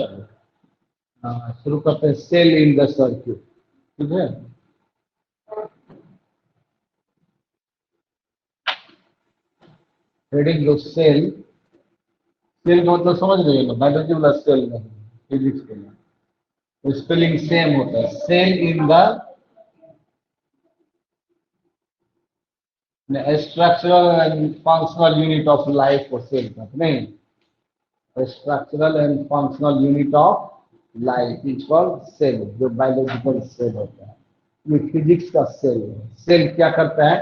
चलो शुरू करते हैं। सेल इन द सर्किट, ठीक है। हेडिंग जो सेल, सेल का मतलब समझ रहे हो, बायोलॉजी वाला सेल नहीं, फिजिक्स के लिए तो स्पेलिंग सेम होता है। Cell in the structural and functional unit of life को सेल करते नहीं, structural and functional unit of life is called cell, जो बायोलॉजिकल सेल होता है। ये फिजिक्स का सेल है। सेल क्या करता है,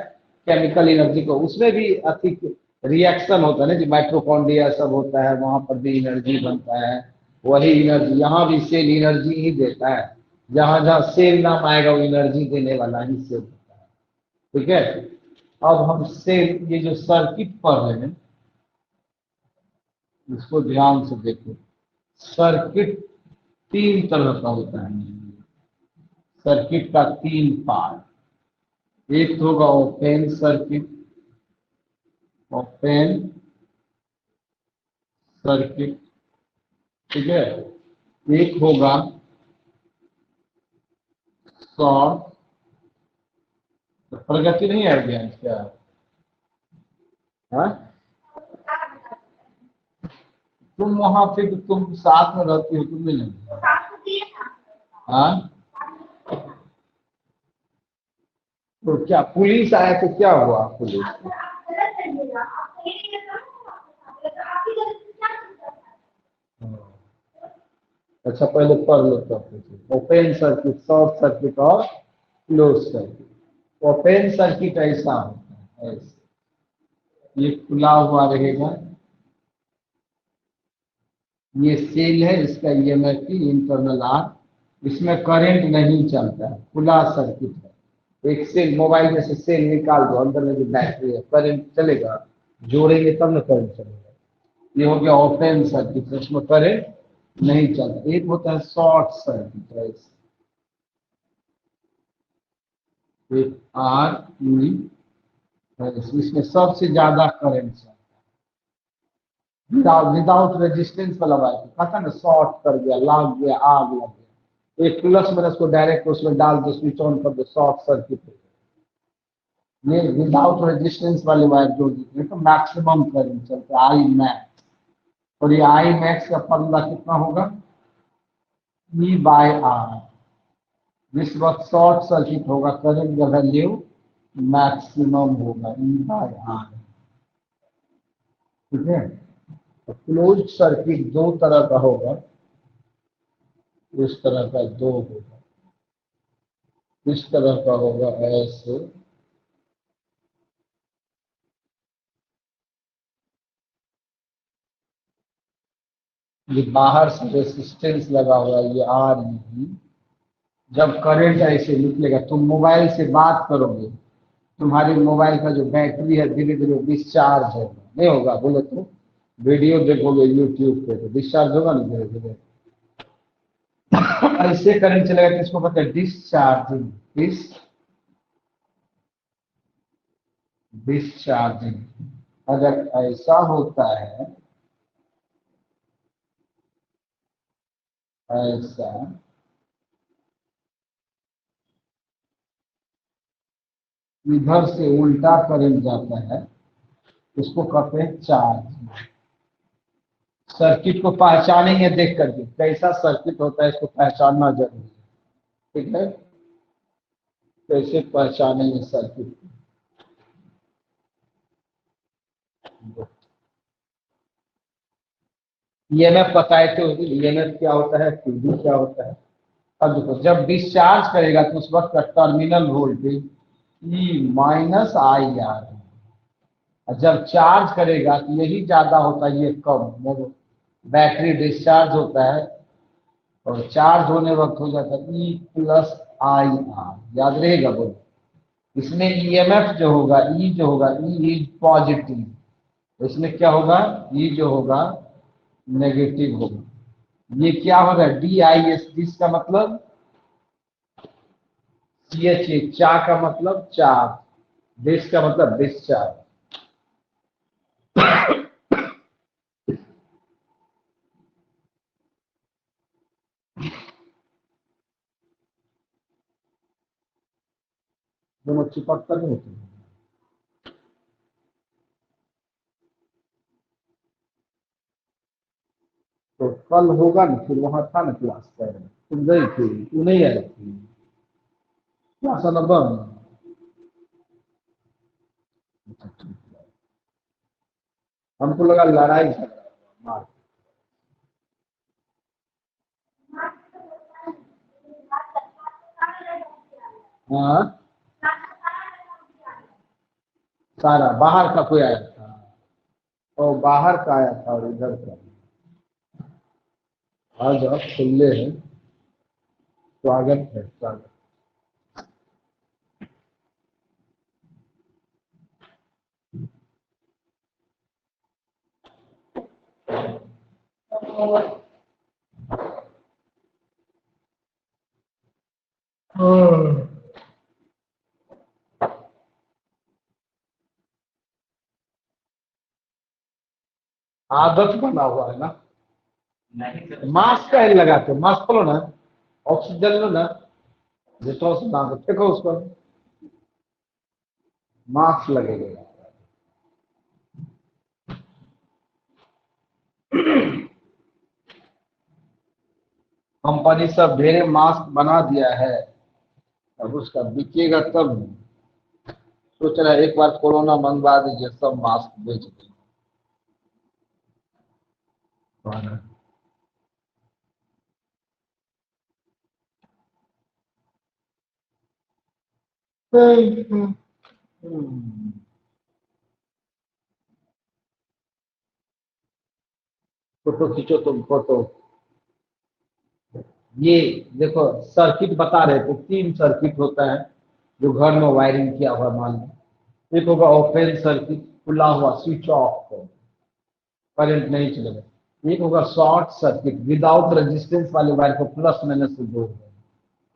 केमिकल एनर्जी को, उसमें भी अधिक रिएक्शन होता है ना, जो माइट्रोकॉन्ड्रिया सब होता है, वहां पर भी एनर्जी बनता है। वही एनर्जी यहाँ भी सेल एनर्जी ही देता है। जहां जहां सेल नाम आएगा वो एनर्जी देने वाला ही सेल होता है, ठीक है। अब हम सेल, ये जो सर्किट पढ़ रहे हैं इसको ध्यान से देखो। सर्किट तीन तरह का होता है। सर्किट का तीन पार्ट, एक होगा ओपन सर्किट, ओपन सर्किट, ठीक है। एक होगा शॉर्ट, प्रगति नहीं है क्या क्या, हाँ? तुम वहां पे तुम साथ में रहती हो, तुम नहीं, हाँ? तो क्या पुलिस आया तो क्या हुआ पुलिस को? अच्छा पहले पढ़ लो तब। ओपन सर्किट, शॉर्ट सर्किट और क्लोज सर्किट। ओपन सर्किट ऐसा होता है, ऐसे ये खुला हुआ रहेगा, ये सेल है, इसका ईएमएफ की इंटरनल आर, इसमें करंट नहीं चलता है, खुला सर्किट है। एक सेल, मोबाइल में से सेल निकाल दो, अंदर में जो बैटरी है, करंट चलेगा, जोड़ेंगे तब ना करंट चलेगा। ये हो गया ओपन सर्किट, इसमें करंट नहीं चलता। एक होता है शॉर्ट सर्किट, ऐसे एक आर ई, इसमें सबसे ज्यादा करंट चलता है, विदाउट रेजिस्टेंस वाला वायर, कहता ना शॉर्ट कर गया, लाग गया, आग लग गया, एक प्लस माइनस को डायरेक्ट उसमें डाल दो, स्विच ऑन कर दो, शॉर्ट सर्किट हो गया। ये विदाउट रेजिस्टेंस वाले वायर जोड़ देते हैं तो मैक्सिमम करंट चलता है, आई मैक्स। और ये आई मैक्स का फॉर्मूला कितना होगा, ई बाय आर। जिस वक्त शॉर्ट सर्किट होगा करंट का वैल्यू मैक्सिमम होगा, ई बाय आर, ठीक है। तो क्लोज सर्किट दो तरह का होगा, इस तरह का दो होगा, इस तरह का होगा ऐसे, ये बाहर से रेसिस्टेंस लगा हुआ है, ये आर ई। जब करंट ऐसे निकलेगा, तुम मोबाइल से बात करोगे, तुम्हारे मोबाइल का जो बैटरी है धीरे धीरे डिस्चार्ज होगा, नहीं होगा, बोले तो वीडियो देखोगे यूट्यूब पे तो डिस्चार्ज होगा ना धीरे धीरे। ऐसे करंट चलेगा तो इसको कहते हैं डिस्चार्जिंग, डिस्चार्जिंग। अगर ऐसा होता है, ऐसा, इधर से उल्टा करंट जाता है, इसको कहते हैं चार्ज। सर्किट को पहचानेंगे देख करके, कैसा सर्किट होता है इसको पहचानना जरूरी है, ठीक है। कैसे पहचानेंगे सर्किट को, ईएमएफ बताए थे, ईएमएफ क्या होता है, क्यूबी क्या होता है। अब देखो, जब डिस्चार्ज करेगा तो उस वक्त का terminal voltage E minus I R है, और जब चार्ज करेगा तो यही ज्यादा होता है, ये कम। जब बैटरी डिस्चार्ज होता है और चार्ज होने वक्त हो जाता है ई प्लस आई आर, याद रहेगा बोलो। इसमें ईएमएफ जो होगा, ई जो होगा, ई इज पॉजिटिव, इसमें क्या होगा, ई जो होगा नेगेटिव होगा। ये क्या होगा, डी आई एस, जिसका मतलब सी एच ए, चा का मतलब चार्ज, डिस का मतलब डिस्चार्ज। दोनों चिपक कर नहीं होते। तो कल होगा ना, फिर वहां था ना क्लास कर, तुम गई थी, तू नहीं आई थी क्लास बंद। अच्छा, ठीक है। हमको लगा लड़ाई झगड़ा हुआ, मार। हाँ, सारा बाहर का कोई आया था, और बाहर का आया था और इधर का। आज आप खुले हैं, स्वागत है, स्वागत। आदत बना हुआ है ना, मास्क का लगाते, मास्क खोलो ना, ऑक्सीजन लो ना, जितना से ना फेंको उसको, मास्क लगेगा। कंपनी सब ढेरे मास्क बना दिया है, अब उसका बिकेगा तब। सोच रहा है एक बार कोरोना मंगवा दीजिए, सब मास्क बेच देंगे। फोटो खींचो तुम, फोटो। ये देखो, सर्किट बता रहे थे, 3 सर्किट होता है जो घर में वायरिंग किया हुआ, मान लो। एक होगा ओपन सर्किट, खुला हुआ, स्विच ऑफ, करंट नहीं चलेगा। एक होगा शॉर्ट सर्किट, विदाउट रेजिस्टेंस वाले वायर को प्लस माइनस से जोड़ देगा,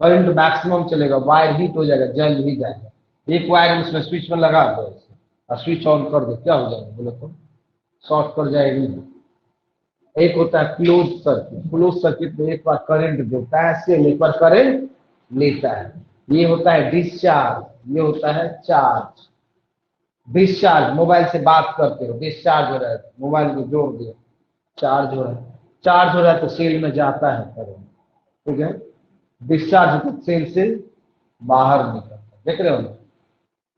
करंट मैक्सिमम चलेगा, वायर हीट हो जाएगा, जल ही जाएगा। एक वायर उसमें स्विच में लगा दो और स्विच ऑन कर दो, क्या हो जाएगा बोले तो? शॉर्ट कर जाएगी। एक होता है क्लोज सर्किट, क्लोज सर्किट में एक बार करंट देता है सेल, एक बार करंट लेता है। ये होता है डिस्चार्ज, ये होता है चार्ज। डिस्चार्ज, मोबाइल से बात करते हो, डिस्चार्ज हो रहा है, मोबाइल को जोड़ दिया, चार्ज हो रहा है। चार्ज हो रहा है तो सेल में जाता है करंट, ठीक है। डिस्चार्ज होता है, सेल से बाहर निकलता है, देख रहे हो ना?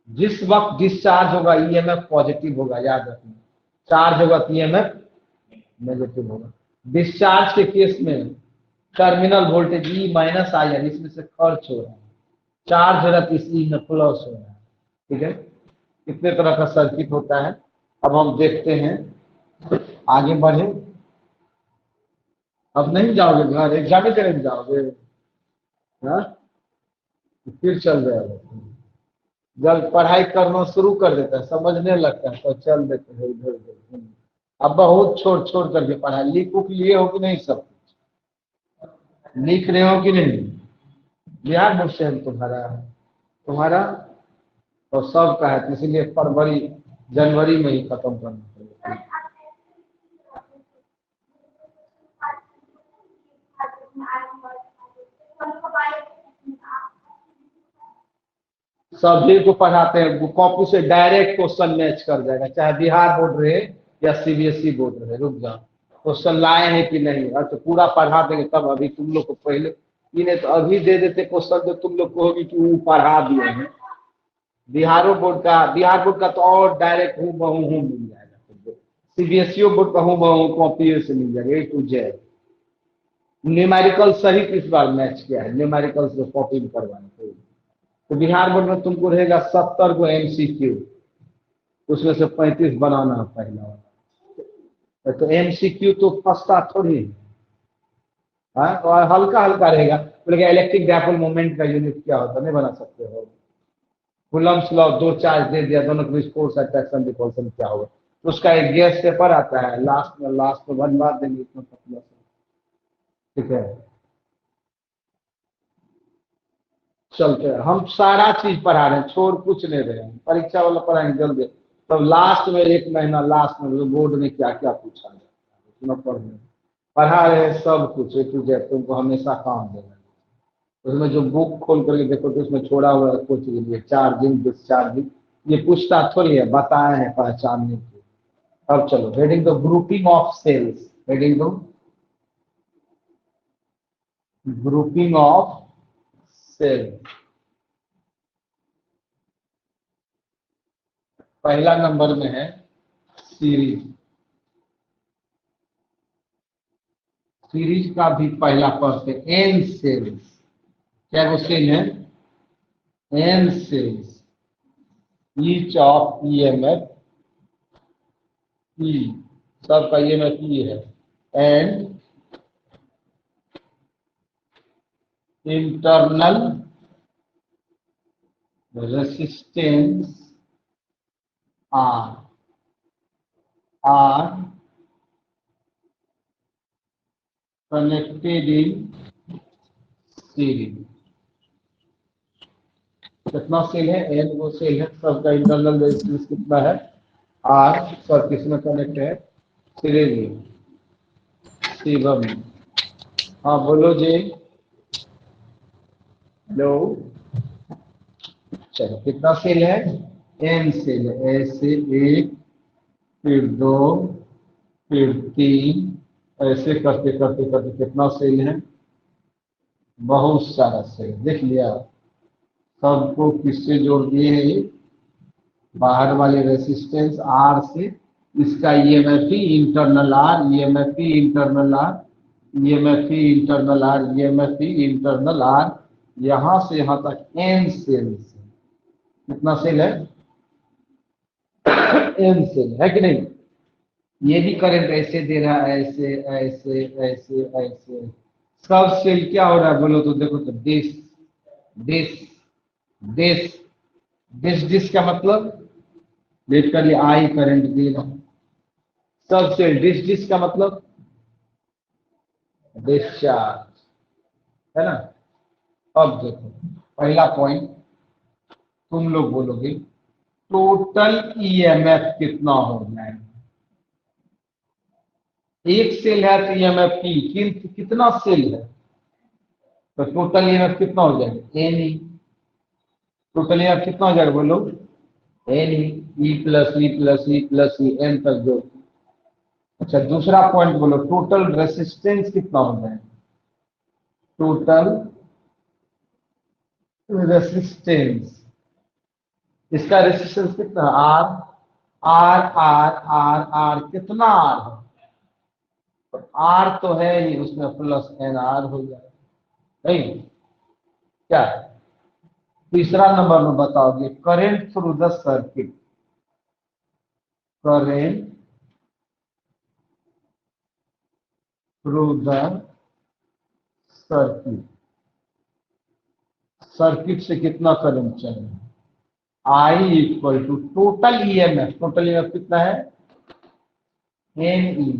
जिस वक्त डिस्चार्ज होगा ईएमएफ पॉजिटिव होगा, याद रखना। चार्ज होगा तो ईएमएफ नेगेटिव होगा। डिस्चार्ज के केस में टर्मिनल वोल्टेज ई माइनस आई है, इसमें से खर्च हो रहा है। चार्ज हो रहा है तो इस ई में प्लस हो रहा है, ठीक है। इतने तरह का सर्किट होता है। अब हम देखते हैं, आगे बढ़े। अब नहीं जाओगे घर, एग्जाम ही करेंगे जाओगे? हाँ, फिर चल जाएगा। जब पढ़ाई करना शुरू कर देता है, समझने लगता है, तो चल देते हैं इधर उधर। अब बहुत छोड़ छोड़ करके पढ़ाई, लिख उख लिए हो कि नहीं? सब लिख रहे हो कि नहीं? बिहार बोर्ड से है तुम्हारा, तुम्हारा तो सबका है, तो इसीलिए फरवरी जनवरी में ही खत्म करना पड़ेगा। सभी को पढ़ाते हैं, वो कॉपी से डायरेक्ट क्वेश्चन मैच कर जाएगा, चाहे बिहार बोर्ड रहे या सीबीएसई बोर्ड रहे। रुक जाओ, क्वेश्चन लाए हैं कि नहीं, अच्छा पूरा पढ़ा देंगे तब। अभी तुम लोग को पहले इन्हें तो अभी दे देते क्वेश्चन, तो तुम लोग कहोगे कि वो पढ़ा दिए हैं। बिहार बोर्ड का तो और डायरेक्ट हूँ बहू हूँ मिल जाएगा। सीबीएसई बोर्ड का हूँ बहू कॉपी से मिल जाएगा, A to Z। न्यूमेरिकल सहित इस बार मैच किया है, न्यूमेरिकल से कॉपी करवाए। तो बिहार बोर्ड में तुमको रहेगा 70 को MCQ, उसमें से 35 बनाना है पहला वाला। तो MCQ तो फंसता थोड़ी है, हाँ? और हल्का हल्का रहेगा, बोलेगा इलेक्ट्रिक डायपोल मोमेंट का यूनिट क्या होता है, नहीं बना सकते हो। कूलम्ब्स लॉ, 2 चार्ज दे दिया, दोनों को फोर्स अट्रैक्शन रिपल्सन क्या होगा, तो उसका एक गैस पेपर आता है, लास्ट में बनवा देंगे इतना पतला सा, ठीक है। चलते हैं, हम सारा चीज पढ़ा रहे हैं, छोड़ कुछ नहीं रहे हैं, परीक्षा वाला पढ़ाएंगे जल्दी। तब लास्ट में 1 महीना लास्ट में बोर्ड में क्या क्या पूछा जाता है, उतना पढ़ रहे हैं, पढ़ा रहे हैं सब कुछ A to Z, तुमको हमेशा काम देगा। उसमें जो बुक खोल करके देखो तो उसमें छोड़ा हुआ है कुछ लिए चार्जिंग डिस्चार्जिंग, ये पूछता थोड़ी है, बताए हैं पहचानने के। अब चलो हेडिंग दो ग्रुपिंग ऑफ सेल्स, हेडिंग दो ग्रुपिंग ऑफ सेल्स। पहला नंबर में है सीरीज। सीरीज का भी पहला पद है एन सेल्स। क्या क्वेश्चन है? N cells each of EMF E, सबका ईएमएफ ई है, and internal resistance R are connected in series. कितना सेल है? एन वो सेल है, सबका इंटरनल रेजिस्टेंस कितना है? आर। सब किसमें कनेक्ट है? सीरीज में। शिवम, हाँ बोलो जी। हेलो, चलो कितना सेल है? एन सेल है। ऐसे एक, फिर दो, फिर तीन, ऐसे करते करते करते कितना सेल है? बहुत सारा सेल। देख लिया? सबको किससे जोड़ दिए हैं? बाहर वाले रेसिस्टेंस आर से, इसका ईएमएफ ही इंटरनल आर, ईएमएफ ही इंटरनल आर, ईएमएफ ही इंटरनल आर, ईएमएफ ही इंटरनल आर, यहां से यहां तक एन सेल से। कितना सेल है? एन सेल है कि नहीं? ये भी करंट ऐसे दे रहा है, ऐसे ऐसे ऐसे ऐसे। सब सेल क्या हो रहा है बोलो तो? देखो तो this this this this this का मतलब वेट कर लिया, आई करंट दे रहा हूं। सब सेल डिस डिस का मतलब डिस्चार्ज, है ना? अब देखो पहला पॉइंट, तुम लोग बोलोगे टोटल ईएमएफ कितना हो जाएगा? एक सेल है तो ईएमएफ की कितना सेल है तो टोटल ईएमएफ कितना हो जाएगा? N e. टोटल ईएमएफ कितना हो जाएगा बोलो? N E plus E plus E plus E N तक जो। अच्छा दूसरा पॉइंट बोलो, टोटल रेसिस्टेंस कितना हो जाएगा? टोटल रेसिस्टेंस, इसका रेसिस्टेंस कितना? R R R R R कितना आर है? तो आर तो है ही, उसमें प्लस एन आर हो जाएगा, नहीं क्या? तीसरा नंबर में बताओगे current through the circuit. Current through the circuit, circuit से कितना करंट चाहिए? I equal to total EMF. Total EMF कितना है? N E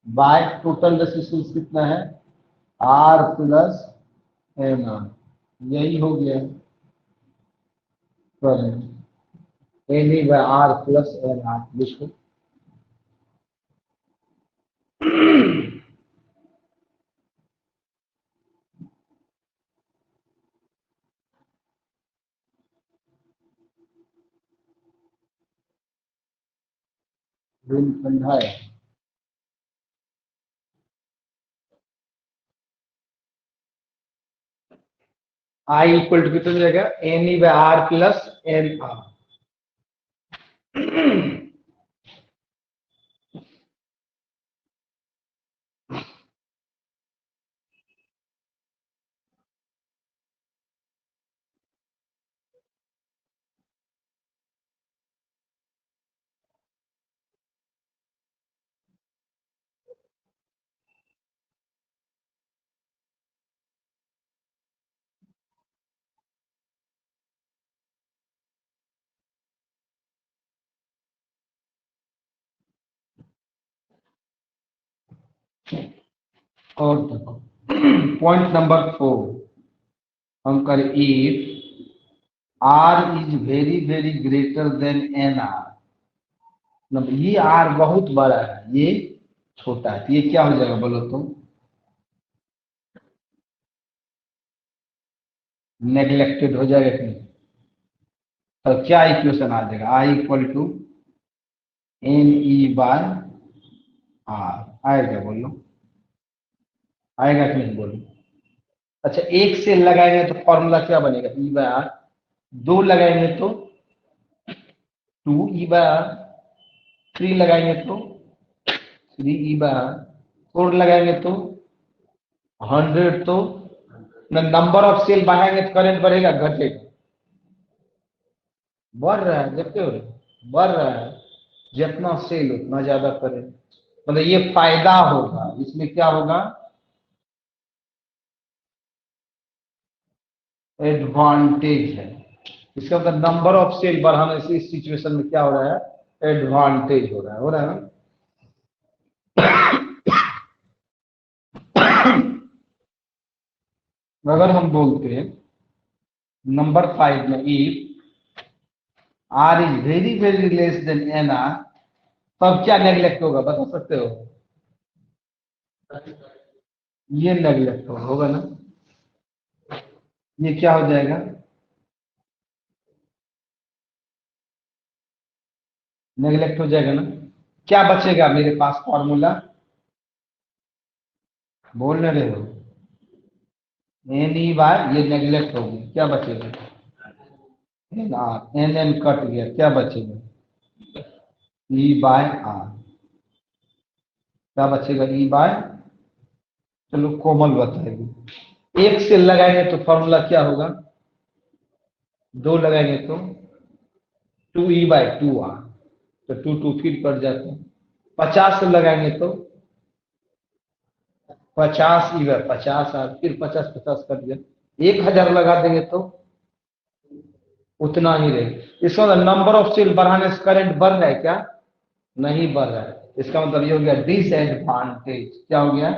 by total resistance कितना है? R plus N R. यही हो गया current, n E by r plus N r. लिखो रूम ठंडा है। आई इक्वल टू कितना जाएगा? N E by r plus N r. और देखो पॉइंट नंबर 4 हम कर, if R is very very greater than N R, मतलब ये आर बहुत बड़ा है, ये छोटा है, तो ये क्या हो जाएगा बोलो तुम? नेग्लेक्टेड हो जाएगा कि नहीं? तो क्या इक्वेशन आ जाएगा? I equal to n E by r आएगा, बोलो आएगा कि नहीं बोलो? अच्छा, एक सेल लगाएंगे तो फॉर्मूला क्या बनेगा? E by R. दो लगाएंगे तो two E by R. Three लगाएंगे तो three E by R. Four लगाएंगे तो 100। तो नंबर ऑफ सेल बढ़ाएंगे तो करंट बढ़ेगा घटेगा? बढ़ रहा है, देखते हो, बढ़ रहा है। जितना सेल उतना ज्यादा करंट, मतलब ये फायदा होगा, इसमें क्या होगा? एडवांटेज है। इसका मतलब नंबर ऑफ सेल बढ़ाने से इस सिचुएशन में क्या हो रहा है? एडवांटेज हो रहा है ना? अगर हम बोलते हैं नंबर 5 में if R is very very less than N R, तब क्या नेग्लेक्ट होगा बता सकते हो? ये नेग्लेक्ट होगा ना? ये क्या हो जाएगा? नेग्लेक्ट हो जाएगा ना? क्या बचेगा मेरे पास फॉर्मूला? बोल रहे हो? एन ई बाय, ये नेग्लेक्ट होगी, क्या बचेगा? N are, N N cut गया, क्या बचेगा? E by R. क्या बचेगा? ई बाय, चलो कोमल बताएगी। एक से लगाएंगे तो फॉर्मूला क्या होगा? दो लगाएंगे तो two E by two R, तो टू टू फिर कट जाते हैं। 50 से लगाएंगे तो 50 ई बाय 50 आर, फिर 50 50 कट गया। 1000 लगा देंगे तो उतना ही रहेगा। इसका मतलब नंबर ऑफ सेल बढ़ाने से करंट बढ़ रहा है क्या? नहीं बढ़ रहा है। इसका मतलब ये हो गया डिसएडवांटेज। क्या हो गया?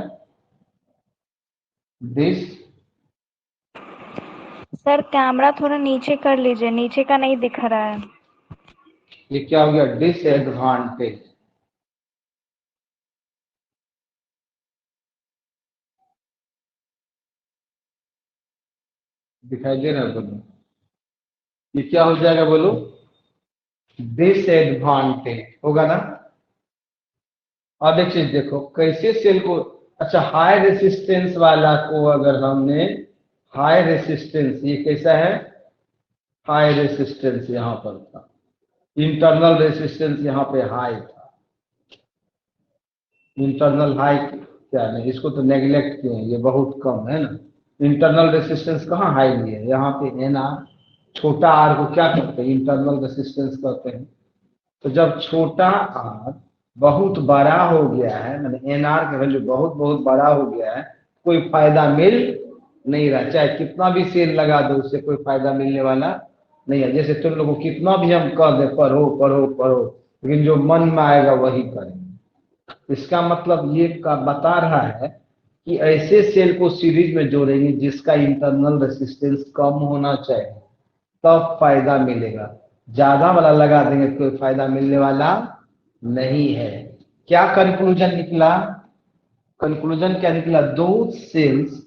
डिस, सर कैमरा थोड़ा नीचे कर लीजिए, नीचे का नहीं दिख रहा है। ये क्या हो गया? डिसएडवांटेज। दिखाई दे रहा है बोलो? ये क्या हो जाएगा बोलो? डिसएडवांटेज होगा ना? अब एक चीज देखो, कैसे सेल को, अच्छा हाई रेसिस्टेंस वाला को अगर हमने, हाई रेसिस्टेंस ये कैसा है? हाई रेसिस्टेंस यहाँ पर था, इंटरनल रेसिस्टेंस यहाँ पे हाई था। इंटरनल हाई क्या नहीं, इसको तो नेग्लेक्ट किए हैं, ये बहुत कम है ना। इंटरनल रेसिस्टेंस कहाँ हाई लिए है? यहाँ पे एन आर। छोटा आर को क्या कहते हैं? इंटरनल रेसिस्टेंस कहते हैं। तो जब छोटा आर बहुत बड़ा हो गया है, मतलब एन आर का वैल्यू बहुत बहुत बड़ा हो गया है, कोई फायदा मिल नहीं रहा। चाहे कितना भी सेल लगा दो, उससे कोई फायदा मिलने वाला नहीं है। जैसे तुम लोगों को कितना भी हम कह दे पढ़ो पढ़ो पढ़ो, लेकिन जो मन में आएगा वही करेंगे। इसका मतलब ये का बता रहा है कि ऐसे सेल को सीरीज में जोड़ेंगे जिसका इंटरनल रेसिस्टेंस कम होना चाहिए, तब फायदा मिलेगा। ज्यादा वाला लगा देंगे तो कोई फायदा मिलने वाला नहीं है। क्या कंक्लूजन निकला? कंक्लूजन क्या निकला? दो सेल्स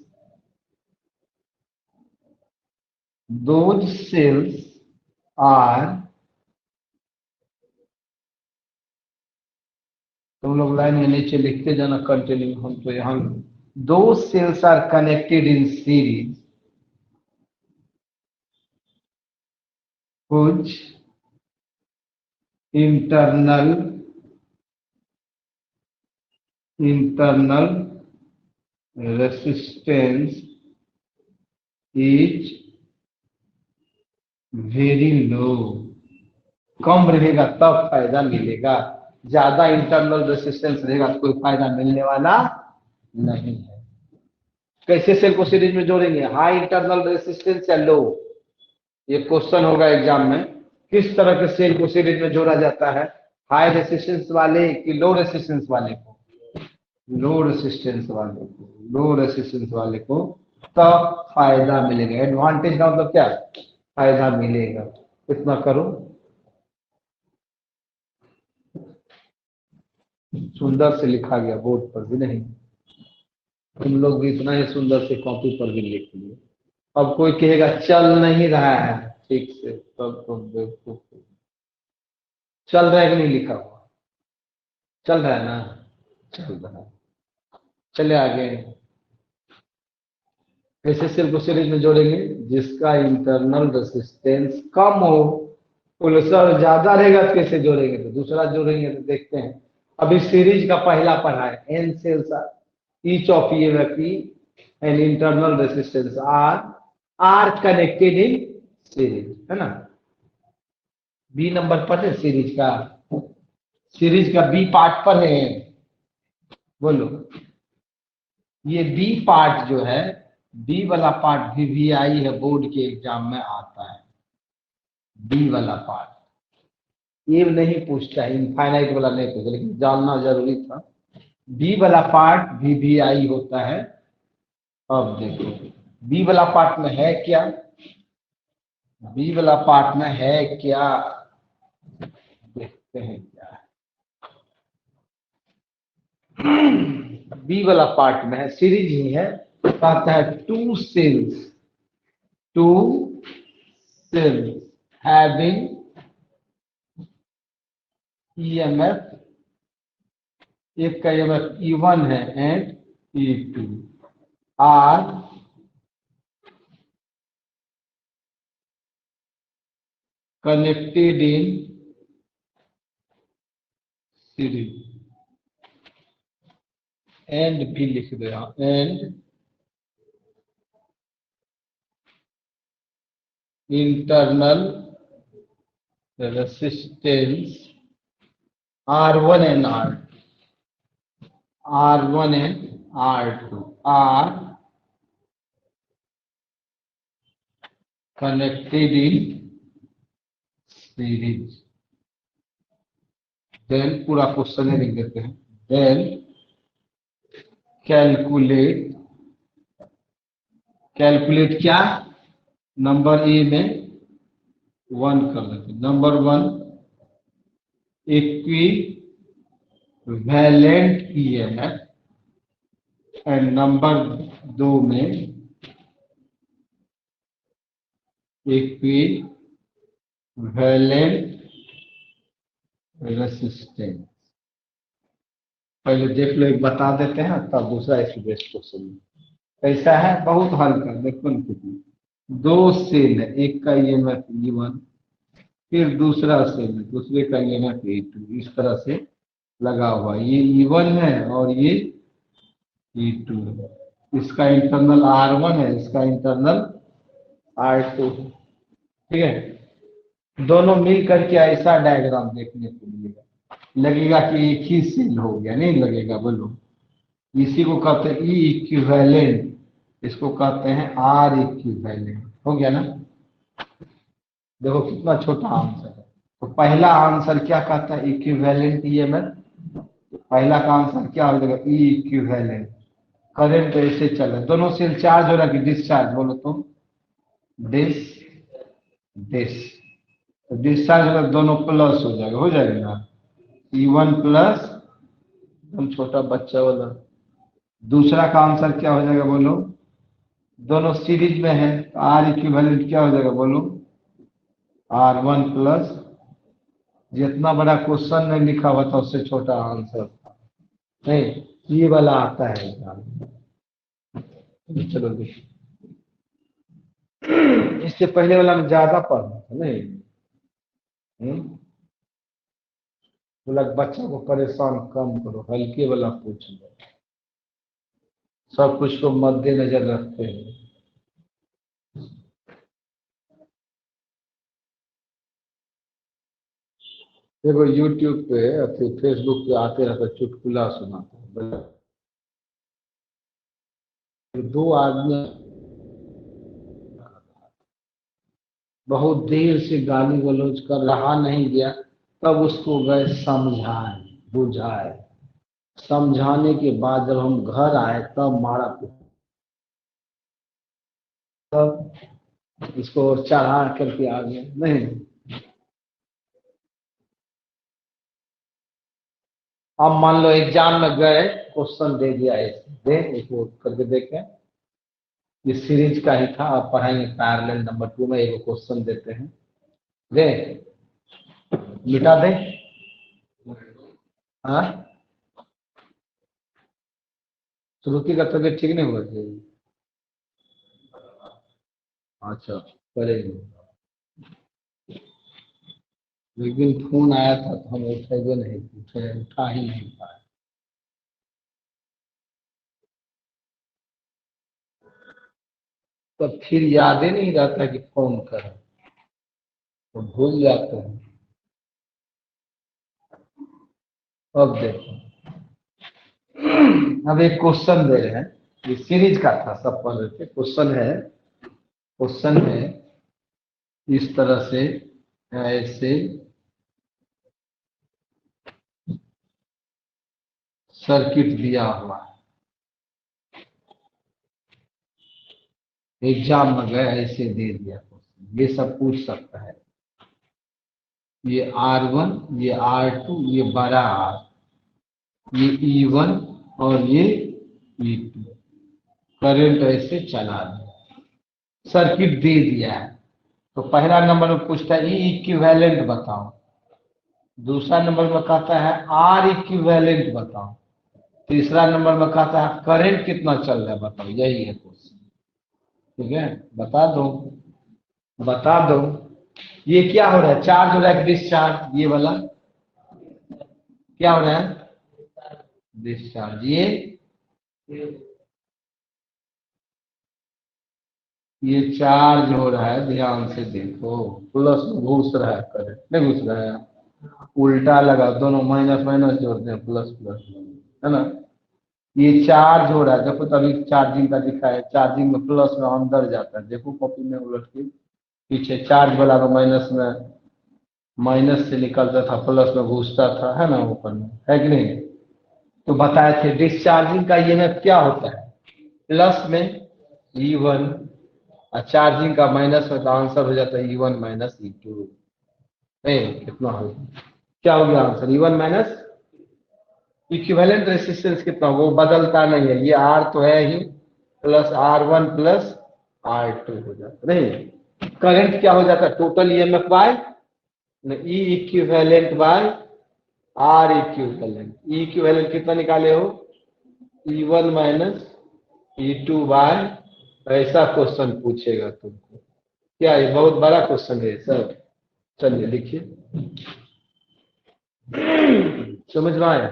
आर, तुम लोग लाइन में नीचे लिखते जाना कंटिन्यू, हम तो यहाँ। दो cells are connected in series कुछ internal resistance is very low. कम रहेगा तब फायदा मिलेगा, ज्यादा इंटरनल रेसिस्टेंस रहेगा तो कोई फायदा मिलने वाला नहीं है। कैसे सेल को सीरीज में जोड़ेंगे? हाई इंटरनल रेसिस्टेंस या लो? ये क्वेश्चन होगा एग्जाम में। किस तरह के सेल को सीरीज में जोड़ा जाता है? हाई रेसिस्टेंस वाले कि लो रेसिस्टेंस वाले को? लो रेसिस्टेंस वाले को, लो रेसिस्टेंस वाले को, तब फायदा मिलेगा। एडवांटेज का मतलब क्या? फायदा मिलेगा। इतना करो। सुंदर से लिखा गया बोर्ड पर भी नहीं, तुम लोग भी इतना ही सुंदर से कॉपी पर भी लिख लिए। अब कोई कहेगा चल नहीं रहा है ठीक से, तब तो बेवकूफ। चल रहा है कि नहीं लिखा हुआ? चल रहा है ना, चल रहा है। चले आगे। कैसे सेल को सीरीज में जोड़ेंगे? जिसका इंटरनल रेसिस्टेंस कम हो। पुलसर ज्यादा रहेगा तो कैसे जोड़ेंगे? तो दूसरा जोड़ेंगे। तो देखते हैं। अभी सीरीज का पहला पढ़ा है, N cells each of EMF and internal resistance are connected in series, है ना। बी नंबर पर है सीरीज का। सीरीज का बी पार्ट पर है। बोलो, ये बी पार्ट जो है, बी वाला पार्ट वीवीआई है, बोर्ड के एग्जाम में आता है। बी वाला पार्ट ये नहीं पूछता है, इनफाइनाइट वाला नहीं पूछता, लेकिन जानना जरूरी था। बी वाला पार्ट वीवीआई होता है। अब देखो बी वाला पार्ट में है क्या? बी वाला पार्ट में है क्या, देखते हैं क्या है। बी वाला पार्ट में है, सीरीज ही है। कहता है टू सेल्स हैविंग ईएमएफ, एक का ईएमएफ E1 है and E2 are connected in series. And भी लिख दो यहाँ, and internal resistance R1 and R1 and R2 are connected in series। Then पूरा क्वेश्चन लिख देते हैं। देन कैलकुलेट क्या? नंबर ए में 1 कर देते। Number 1 equivalent EMF and number 2 में इक्विवेलेंट रेसिस्टेंस। पहले देख लो, एक बता देते हैं तब दूसरा इसकी बेस्ट क्वेश्चन। कैसा है? बहुत हल्का। देखो ना कितनी, दो सेल है, एक का ईएमएफ E1, फिर दूसरा सेल है, दूसरे का ईएमएफ E2, इस तरह से लगा हुआ। ये E1 है और ये E2 है। इसका इंटरनल R1 है, इसका इंटरनल R2 है। ठीक है, दोनों मिल करके ऐसा डायग्राम देखने को मिलेगा, लगेगा कि एक ही सेल हो गया। नहीं लगेगा? बोलो। इसी को कहते हैं ई इक्विवेलेंट, इसको कहते हैं आर इक्विवेलेंट। हो गया ना? देखो कितना छोटा आंसर है। तो पहला आंसर क्या कहता है? Equivalent EMF. पहला का आंसर क्या हो जाएगा? ई इक्विवेलेंट। करंट ऐसे चल रहा है, दोनों सेल चार्ज हो रहा है कि डिस्चार्ज? बोलो तो डिस डिस तो डिस्चार्ज होगा, दोनों प्लस हो जाएगा। हो जाएगा ना? E1 प्लस, एकदम छोटा बच्चा वाला। दूसरा का आंसर क्या हो जाएगा? बोलो। दोनों सीरीज में है, आर इक्विवेलेंट क्या हो जाएगा? बोलो। R1 प्लस, जितना बड़ा क्वेश्चन में लिखा हुआ था उससे छोटा आंसर था। नहीं, ये वाला आता है एग्जाम में। चलो देखिए, इससे पहले वाला में ज्यादा पढ़ना था। नहीं बोला बच्चा को परेशान कम करो, हल्के वाला पूछ लो, सब कुछ को मद्देनजर रखते हैं। देखो यूट्यूब पे या फिर फेसबुक पे आते रहता चुटकुला सुनाते हैं। दो आदमी बहुत देर से गाली गलौज कर रहा नहीं गया, तब उसको गए समझाए, बुझाए। समझाने के बाद जब हम घर आए तब मारा पीटा, तब इसको चढ़ा करके आ गए। नहीं, अब मान लो एग्जाम में गए, क्वेश्चन दे दिया ऐसे, दे इसको करके देखें। ये सीरीज का ही था। अब पढ़ाएंगे पैरेलल नंबर 2 में। एक क्वेश्चन देते हैं, दे मिटा दे। हाँ, श्रुति का तबीयत ठीक नहीं हुआ थी? अच्छा, करेंगे। लेकिन फोन आया था तो हम उठेगे नहीं, उठा ही नहीं पाए। तो फिर याद ही नहीं रहता कि फोन करें, तो भूल जाते हैं। अब देखो, अब एक क्वेश्चन दे रहे हैं, ये सीरीज का था, सब पढ़ रहे थे। क्वेश्चन है इस तरह से, ऐसे सर्किट दिया हुआ है, एग्जाम में गए ऐसे दे दिया क्वेश्चन, ये सब पूछ सकता है। ये R1, ये R2, ये बड़ा R, ये E1 और ये E2, करंट ऐसे चला दिया, सर्किट दे दिया है। तो पहला नंबर में पूछता है ई इक्विवेलेंट बताओ, दूसरा नंबर में कहता है आर इक्विवेलेंट बताओ, तीसरा नंबर में कहता है करंट कितना चल रहा है बताओ। यही है क्वेश्चन, ठीक है? बता दो, बता दो। ये क्या हो रहा है, चार्ज हो रहा है डिस्चार्ज? ये वाला क्या हो रहा है, डिस्चार्ज। ये चार्ज हो रहा है, ध्यान से देखो, प्लस में घुस रहा है करंट, नहीं घुस रहा है? उल्टा लगा, दोनों माइनस माइनस जोड़ते हैं, प्लस प्लस, है ना? ये चार्ज हो रहा है, देखो तभी चार्जिंग का दिखा है, चार्जिंग में प्लस में अंदर जाता है, देखो कॉपी में उलट के पीछे, चार्ज वाला का माइनस में, माइनस से निकलता था, प्लस में घुसता था, है ना, ऊपर में, है कि नहीं? तो बताए थे डिस्चार्जिंग का ईएमएफ क्या होता है, प्लस में E1, और चार्जिंग का माइनस में, तो आंसर हो जाता है E1 माइनस E2। कितना हो, क्या हो गया answer, E1 minus. Equivalent resistance कितना, वो बदलता नहीं है, ये R तो है ही, प्लस R1 प्लस R2 हो जाता, नहीं करंट क्या हो जाता है, total EMF by E equivalent by R equivalent. E equivalent कितना निकाले हो, E1 माइनस E2 बाय, ऐसा क्वेश्चन पूछेगा तुमको। क्या ये बहुत बड़ा क्वेश्चन है सर? चलिए लिखिए। समझ में आया?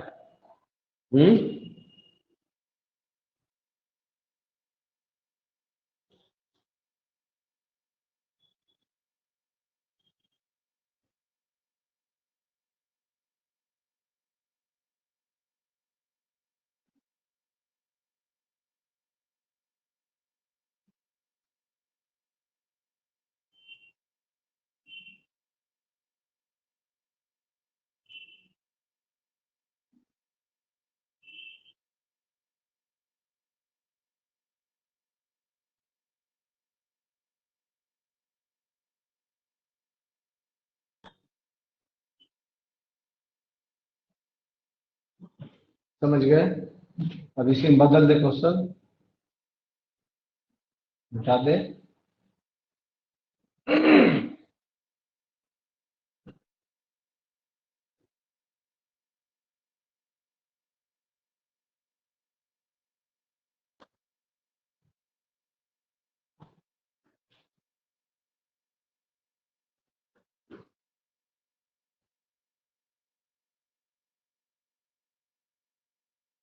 समझ गए? अब इसे बदल दे, क्वेश्चन मिटा दे।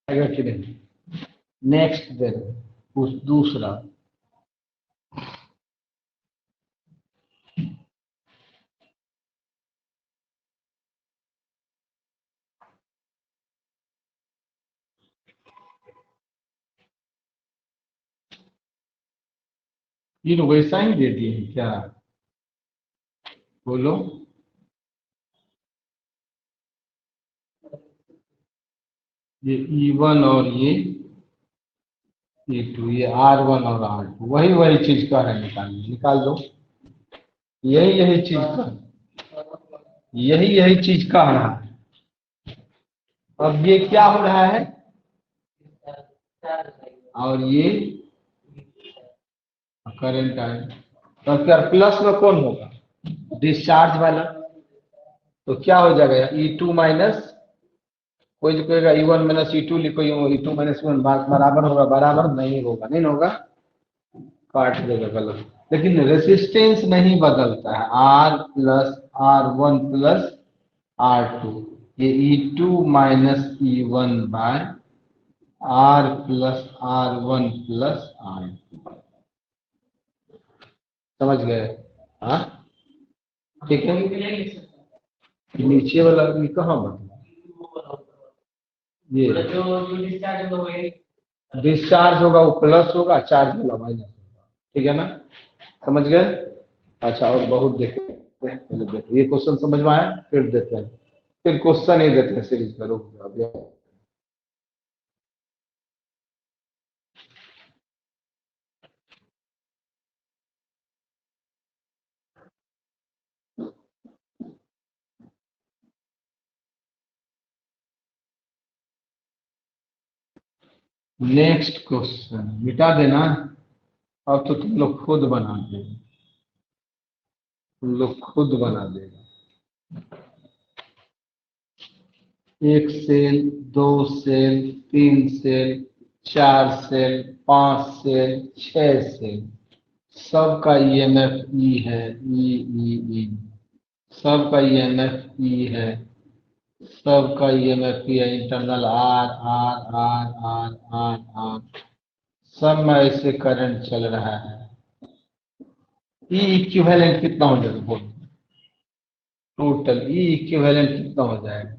आएगा कि नहीं? नेक्स्ट दे दो, कुछ दूसरा। ये लोग वैसा ही दे दिए हैं क्या, बोलो? ये E1 और ये E2, ये R1 और R2, वही वही चीज का है, निकाल दो। यही यही चीज का, यही यही चीज का रहा है। अब ये क्या हो रहा है, और ये करंट आए तो क्या प्लस में कौन होगा? डिस्चार्ज वाला। तो क्या हो जाएगा E2 माइनस, कोई जो कहेगा E1 माइनस E2 लिखो, E2 माइनस E1 बराबर होगा, बराबर नहीं होगा, नहीं होगा, काट देगा गलत। लेकिन रेसिस्टेंस नहीं बदलता है, R plus R1 plus R2, ये E2 minus E1 by R plus R1 plus R2, समझ गए? हाँ ठीक है। नीचे वाला ये कहाँ बदला? ये डिस्चार्ज होगा वो प्लस होगा, चार्ज वाला माइनस होगा, ठीक है ना? समझ गए? अच्छा, और बहुत देखते हैं, पहले देखो ये क्वेश्चन समझ में आया, फिर देते हैं, फिर क्वेश्चन ही देते हैं सीरीज का। रुक जाओ अभी। नेक्स्ट क्वेश्चन मिटा देना, अब तो तुम लोग खुद बना देना, तुम लोग खुद बना देगा। एक सेल, दो सेल, तीन सेल, चार सेल, पांच सेल, छह सेल, सबका ईएमएफ ई है, ई सबका ईएमएफ ई है, सबका ईएमएफ ई है, internal R R R R R R, सब में ऐसे करंट चल रहा है। ई इक्विवेलेंट कितना हो जाएगा बोलो? टोटल ई इक्विवेलेंट कितना हो जाएगा?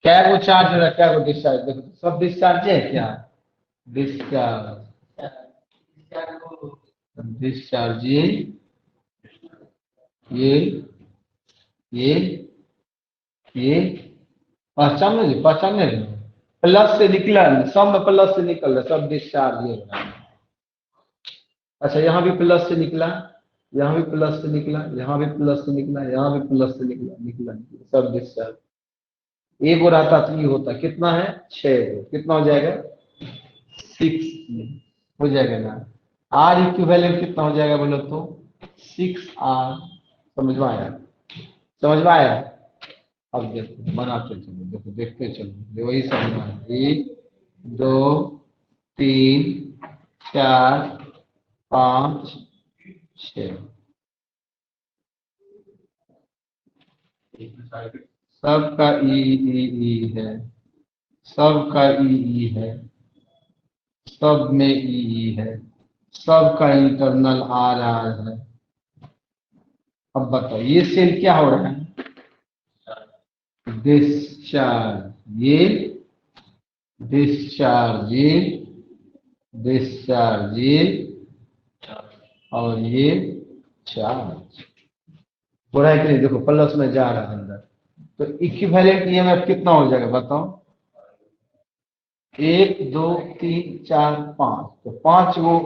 क्या वो चार्ज हो रहा है, क्या वो डिस्चार्ज? देखो सब डिस्चार्ज है क्या? डिस्चार्ज, डिस्चार्ज ये ये ये पहचान लीजिए, पहचान लीजिए, प्लस से निकला, सब में प्लस से निकल रहा है, सब डिस्चार्ज ये हो रहा है। अच्छा यहाँ भी प्लस से निकला, यहाँ भी प्लस से निकला, यहाँ भी प्लस से निकला, यहाँ भी प्लस से निकला, निकला निकला, सब डिस्चार्ज। एक और आता तो ये होता, कितना है? 6, कितना हो जाएगा? 6 हो जाएगा ना? आर इक्विवेलेंट कितना हो जाएगा बोलो तो? 6R। समझ में आया? समझ में आया? अब देखो बनाते चलो, देखो देखते चलो, वही समझ में आया। 1 2 3 4 5 6, सबका ई है, सबका ई है, सब में ई है, सबका इंटरनल आर आर है। अब बताओ ये सेल क्या हो रहा है? डिस्चार्ज, ये डिस्चार्ज, ये डिस्चार्ज, ये और ये चार्ज हो रहा है कि नहीं? देखो प्लस में जा रहा है अंदर, तो इक्विवेलेंट ईएमएफ कितना हो जाएगा बताओ? 1 2 3 4 5, तो 5 गो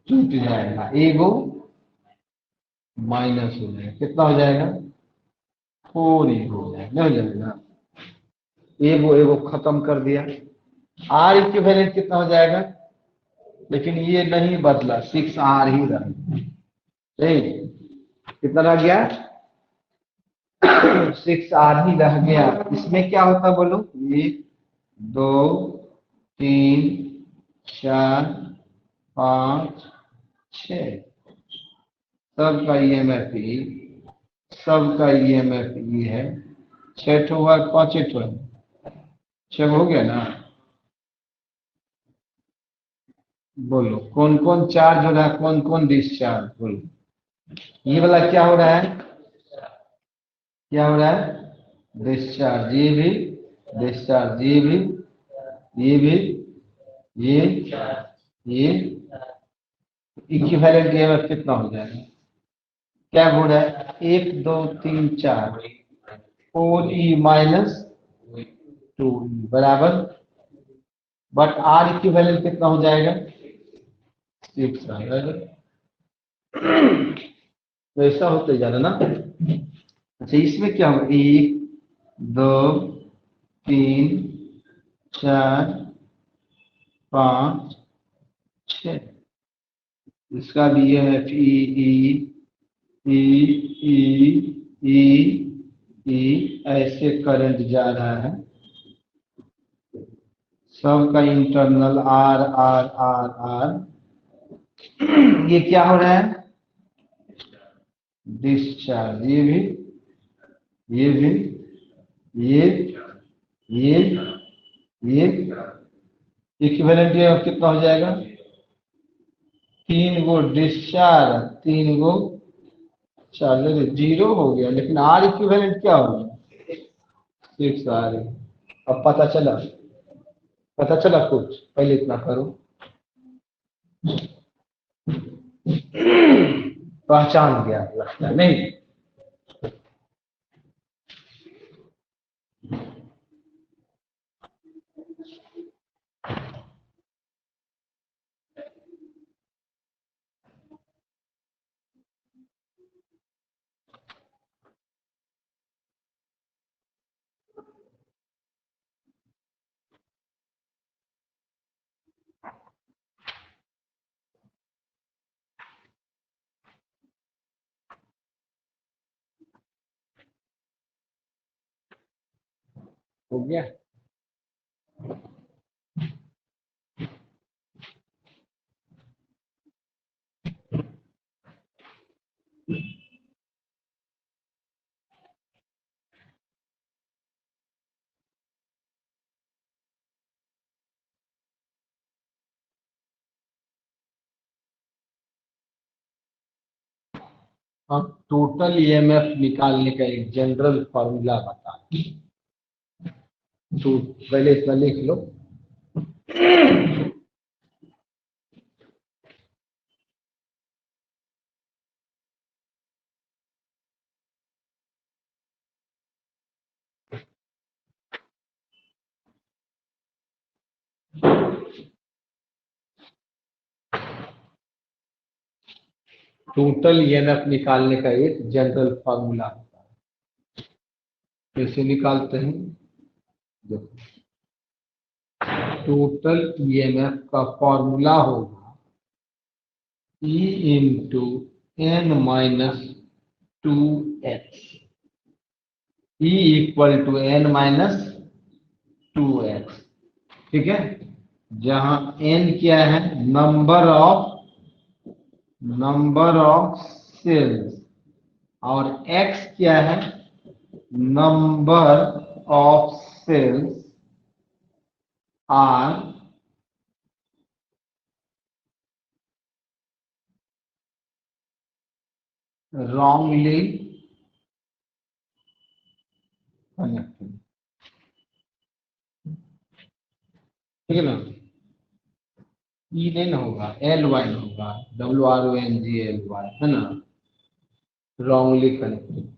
टूट जाएगा, एगो माइनस हो जाएगा, कितना हो जाएगा? 4 ही हो जाएगा, नहीं हो जाएगा? एगो एगो खत्म कर दिया। आर इक्विवेलेंट कितना हो जाएगा? लेकिन ये नहीं बदला, 6R ही रहा, नहीं कितना रह गया? 6R ही रह गया। इसमें क्या होता बोलो? 1 2 3 4 5 6, सबका ईएमएफ ई, सबका ईएमएफ ई है। 6 ठो हुआ, 5 ठो है, 6 हो गया ना? बोलो कौन कौन चार्ज हो रहा है, कौन कौन डिस्चार्ज? बोलो ये वाला क्या हो रहा है, क्या हो रहा है? डिस्चार्ज, ये भी डिस्चार्ज, ये भी, ये भी, ये इक्विवेलेंट ईएमएफ कितना हो जाएगा? क्या हो रहा है? 1 2 3 4, 4E माइनस 2E बराबर, बट आर इक्विवेलेंट कितना हो जाएगा? 6 आएगा। तो ऐसा होते जा रहा ना। अच्छा इसमें क्या होगा? 1 2 3 4 5 6, इसका भी EMF ई ऐसे करंट जा रहा है, सबका internal R R R R. ये क्या हो रहा है? डिस्चार्ज। ये भी, ये भी, ये इक्विवेलेंट EMF कितना हो जाएगा? 3 गो डिस्चार्ज, 3 गो चार्ज, 0 हो गया। लेकिन आर इक्विवेलेंट क्या होगा? 6 आर। अब पता चला, पता चला कुछ? पहले इतना करो, पहचान गया लगता है, नहीं? हो गया। अब टोटल EMF निकालने का एक जनरल फॉर्मूला बता। तो पहले इतना लिख लो। टोटल EMF निकालने का एक जनरल फॉर्मूला होता है। कैसे निकालते हैं? देखो, टोटल EMF का फॉर्मूला होगा E into N minus 2x। E equal to N minus 2x। ठीक है, जहां N क्या है? नंबर ऑफ सेल्स, और X क्या है? Number of cells are wrongly connected। ठीक है ना? ई नहीं ना होगा, LY होगा, WRONGLY, है ना? wrongly connected,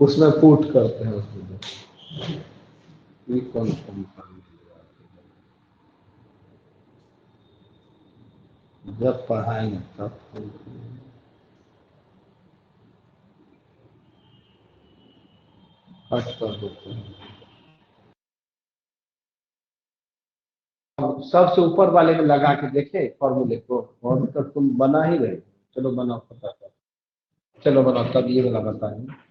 उसमें पुट करते हैं उसमें। ये कौन सा निकालना? जब पढ़ाएंगे तब कट कर देते हैं। सबसे ऊपर वाले में लगा के देखे फॉर्मूले को, और तक तुम बना ही रहे। चलो बनाओ, पता कर, चलो बनाओ, तब ये वाला बताएंगे।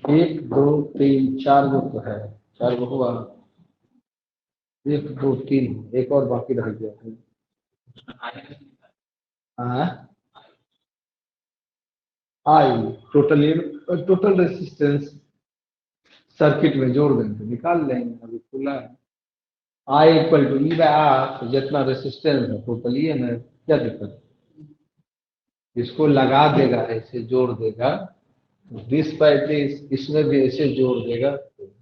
एक दो तीन चार गो तो है, 4 गो हुआ। 1 2 3, एक और बाकी रह गया। हाँ, आई टोटल रेसिस्टेंस सर्किट में जोड़ देंगे, निकाल लेंगे, अभी खुला है। I equal to E by r, तो जितना रेसिस्टेंस है टोटल ई है, क्या दिक्कत है? इसको लगा देगा, ऐसे जोड़ देगा, दिस बाय दिस, इसमें भी ऐसे जोड़ देगा,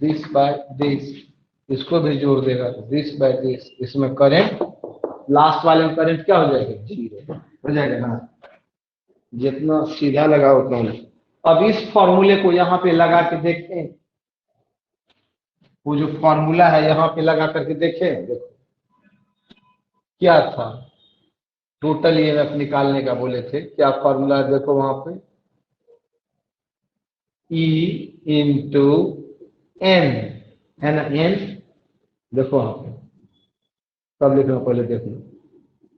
दिस बाय दिस, इसको भी जोड़ देगा, दिस बाय दिस, इसमें करंट, लास्ट वाले में करंट क्या हो जाएगा? जीरो हो जाएगा ना। जितना सीधा लगा उतना होना। अब इस फॉर्मूले को यहाँ पे लगा के देखें, वो जो फॉर्मूला है यहाँ पे लगा करके देखें, देखो क्या था, टोटल ईएमएफ निकालने का बोले थे, क्या फॉर्मूला है देखो वहां पे, E इंटू एन, है ना, एन, देखो वहां पे सब लिखना, पहले देखो,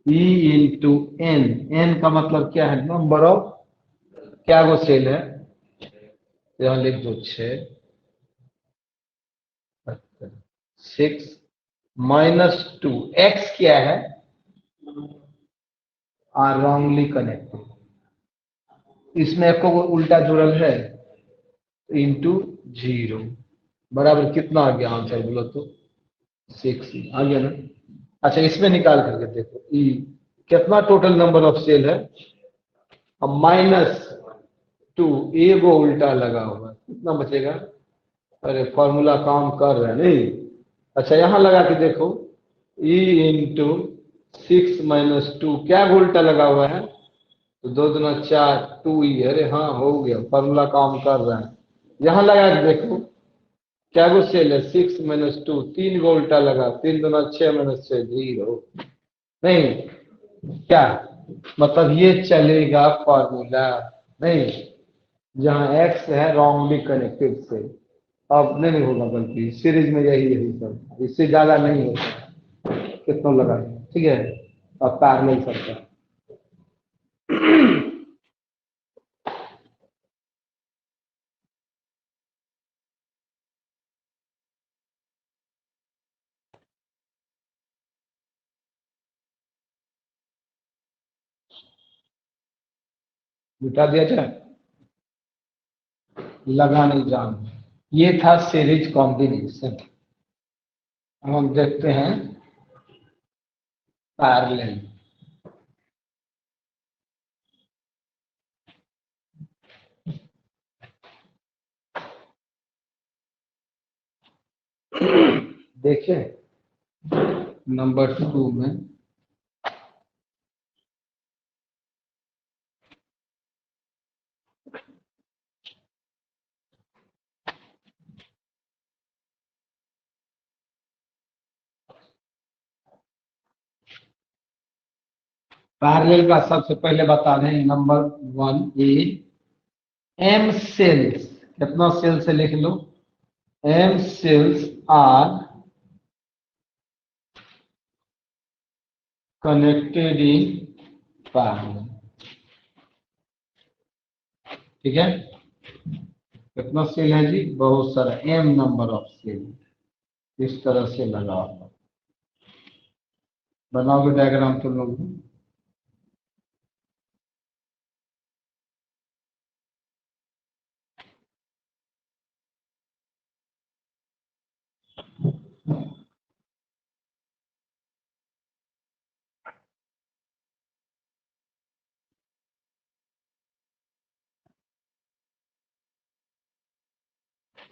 E इंटू एन, एन का मतलब क्या है? नंबर ऑफ, क्या वो सेल है, यहाँ लिख दो 6, 6 -2, एक्स क्या है? आर रॉन्गली कनेक्टेड, इसमें आपको वो उल्टा जुड़ल है, इंटू 0 बराबर कितना आ गया आंसर बोलो तो? 6 आ गया ना। अच्छा इसमें निकाल करके देखो, ई कितना टोटल नंबर ऑफ सेल है? अब -2, एगो उल्टा लगा हुआ है, कितना बचेगा? अरे फॉर्मूला काम कर रहा है नहीं। अच्छा यहाँ लगा के देखो, ई इंटू 6 - 2, क्या उल्टा लगा हुआ है? तो 2 दूना 4, 2e, अरे हाँ हो गया, फॉर्मूला काम कर रहा है। यहाँ लगा के देखो, क्या गो सेल है? 6 - 2, 3 गो उल्टा लगा, 3 दूना 6 - 6, 0 नहीं, क्या मतलब ये चलेगा फॉर्मूला नहीं, जहाँ x है रॉन्गली कनेक्टेड से, अब नहीं होगा, बल्कि सीरीज में यही यही सब, इससे ज्यादा नहीं होगा, कितना लगा, ठीक है, अब पैरेलल करता है। मिटा दिया जाए, लगा नहीं जान, ये था सीरीज कॉम्बिनेशन। अब हम देखते हैं पैरेलल। देखें नंबर 2 में, पैरेलल का सबसे पहले बता दें, नंबर 1 ए, एम सेल्स, कितना सेल्स है लिख लो, m cells are connected in parallel, ठीक है। कितना सेल है जी? बहुत सारा, एम नंबर ऑफ सेल, इस तरह से लगा हुआ, बनाओगे डायग्राम तुम लोग?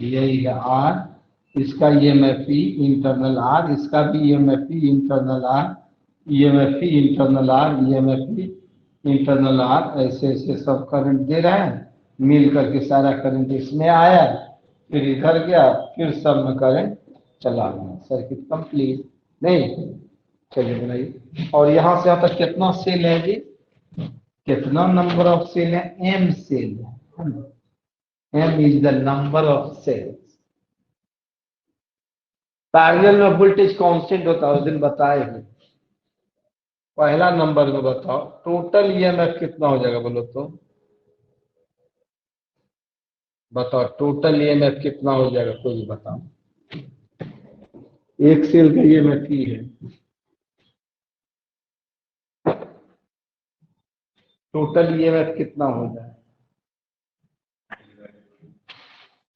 यही है आर, इसका ईएमएफई इंटरनल आर, इसका भी EMF e internal r, EMF e internal r, EMF e internal r, ऐसे ऐसे सब करंट दे रहे हैं, मिल करके सारा करंट इसमें आया, फिर इधर गया, फिर सब में करंट चला गया, सर्किट कंप्लीट नहीं। चलिए बनाइए, और यहाँ से यहाँ तक कितना सेल है जी? कितना नंबर ऑफ सेल है? एम सेल है ना? M is the number of cells. Parallel में वोल्टेज कांस्टेंट होता है, उस दिन बताए हैं। पहला नंबर में बताओ टोटल ईएमएफ कितना हो जाएगा बोलो तो? बताओ टोटल ईएमएफ कितना हो जाएगा, कोई भी बताओ। एक सेल का ईएमएफ ही है, टोटल ईएमएफ कितना हो जाएगा?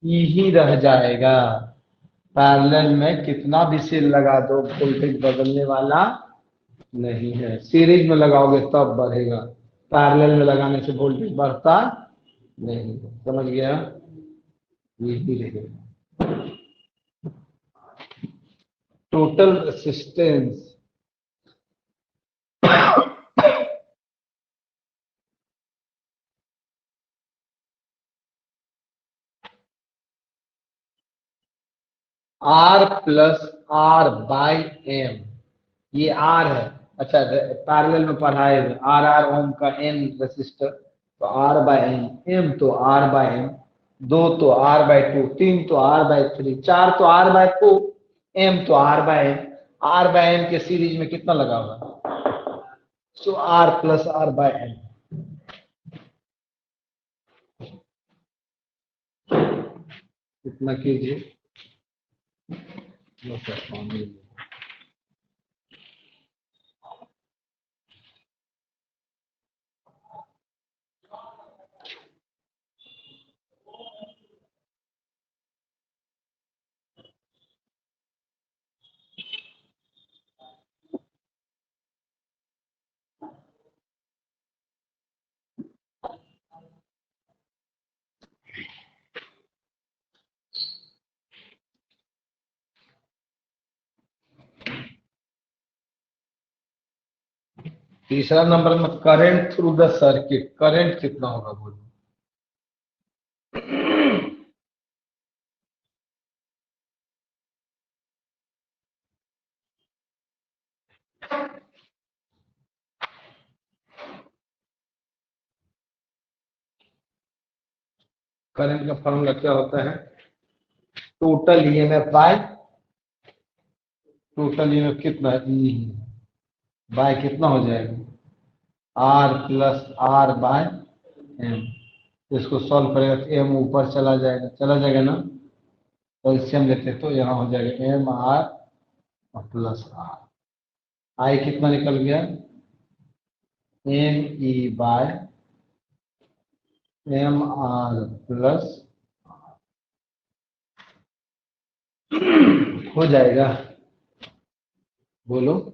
ई ही रह जाएगा, पैरेलल में कितना भी सेल लगा दो वोल्टेज बदलने वाला नहीं है। सीरीज में लगाओगे तब बढ़ेगा, पैरेलल में लगाने से वोल्टेज बढ़ता नहीं। समझ गया? यही रहेगा total resistance. R plus R by M, ये R है। अच्छा, पैरेलल में पढ़ा है R R ओम का N रेसिस्टर, तो R बाई एम, एम तो R बाई एम, दो तो R बाई टू, तीन तो R बाई थ्री, चार तो R बाई फोर, एम तो R by M. R by M के सीरीज में कितना लगा होगा? तो R plus R by M. कितना कीजिए? तीसरा नंबर में current through the circuit, current कितना होगा बोलो? करंट का फॉर्मूला क्या होता है? Total EMF by total EMF कितना है? ई बाय कितना हो जाएगा? R plus R by M. इसको सॉल्व करेगा तो एम ऊपर चला जाएगा ना, तो एलसीएम लेते तो यहाँ हो जाएगा M R plus R. I कितना निकल गया? M E by M R plus हो जाएगा। बोलो।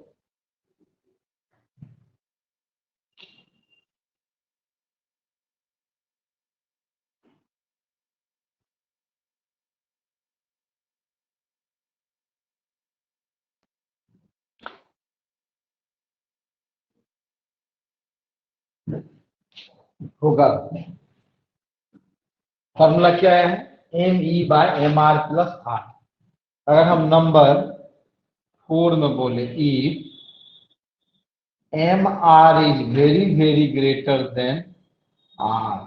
होगा। फॉर्मूला क्या है? M E by M R plus R. अगर हम नंबर 4 में बोले, if M R is very very greater than R,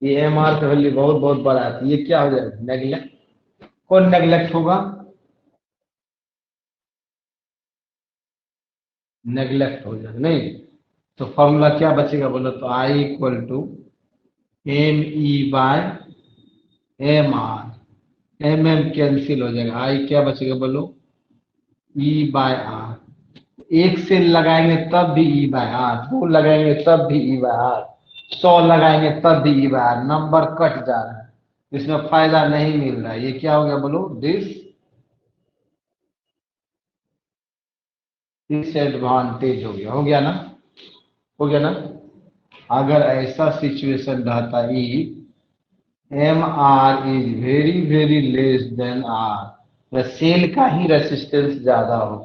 ये एम आर का वैल्यू बहुत बहुत बड़ा है, तो ये क्या हो जाएगा? नेग्लेक्ट। कौन नेग्लेक्ट होगा? नेग्लेक्ट हो जाएगा नहीं। तो फॉर्मूला क्या बचेगा बोलो तो? I equal to m E by M r, m m cancel हो जाएगा, आई क्या बचेगा बोलो? E by r. एक से लगाएंगे तब भी ई बाय आर, दो लगाएंगे तब भी ई बाय आर, 100 लगाएंगे तब भी E by R. Number cut जा रहा है, इसमें फायदा नहीं मिल रहा है। ये क्या हो गया बोलो? डिसएडवांटेज हो गया ना? हो गया ना? अगर ऐसा सिचुएशन रहता E M R is very very less than R, cell का ही रेसिस्टेंस ज्यादा हो,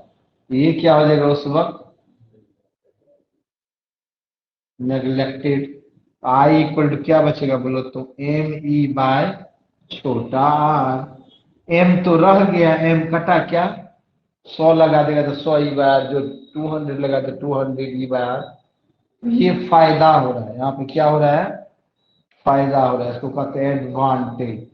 ये क्या हो जाएगा उस वक्त? नेग्लेक्टेड। आई इक्वल टू क्या बचेगा बोलो तो? एम ई बाय छोटा आर। एम तो रह गया, एम कटा क्या? 100 लगा देगा तो 100 ई बाय आर, जो 200 लगा तो 200 ई बाय आर। ये फायदा हो रहा है, यहाँ पे क्या हो रहा है? फायदा हो रहा है, इसको कहते हैं एडवांटेज।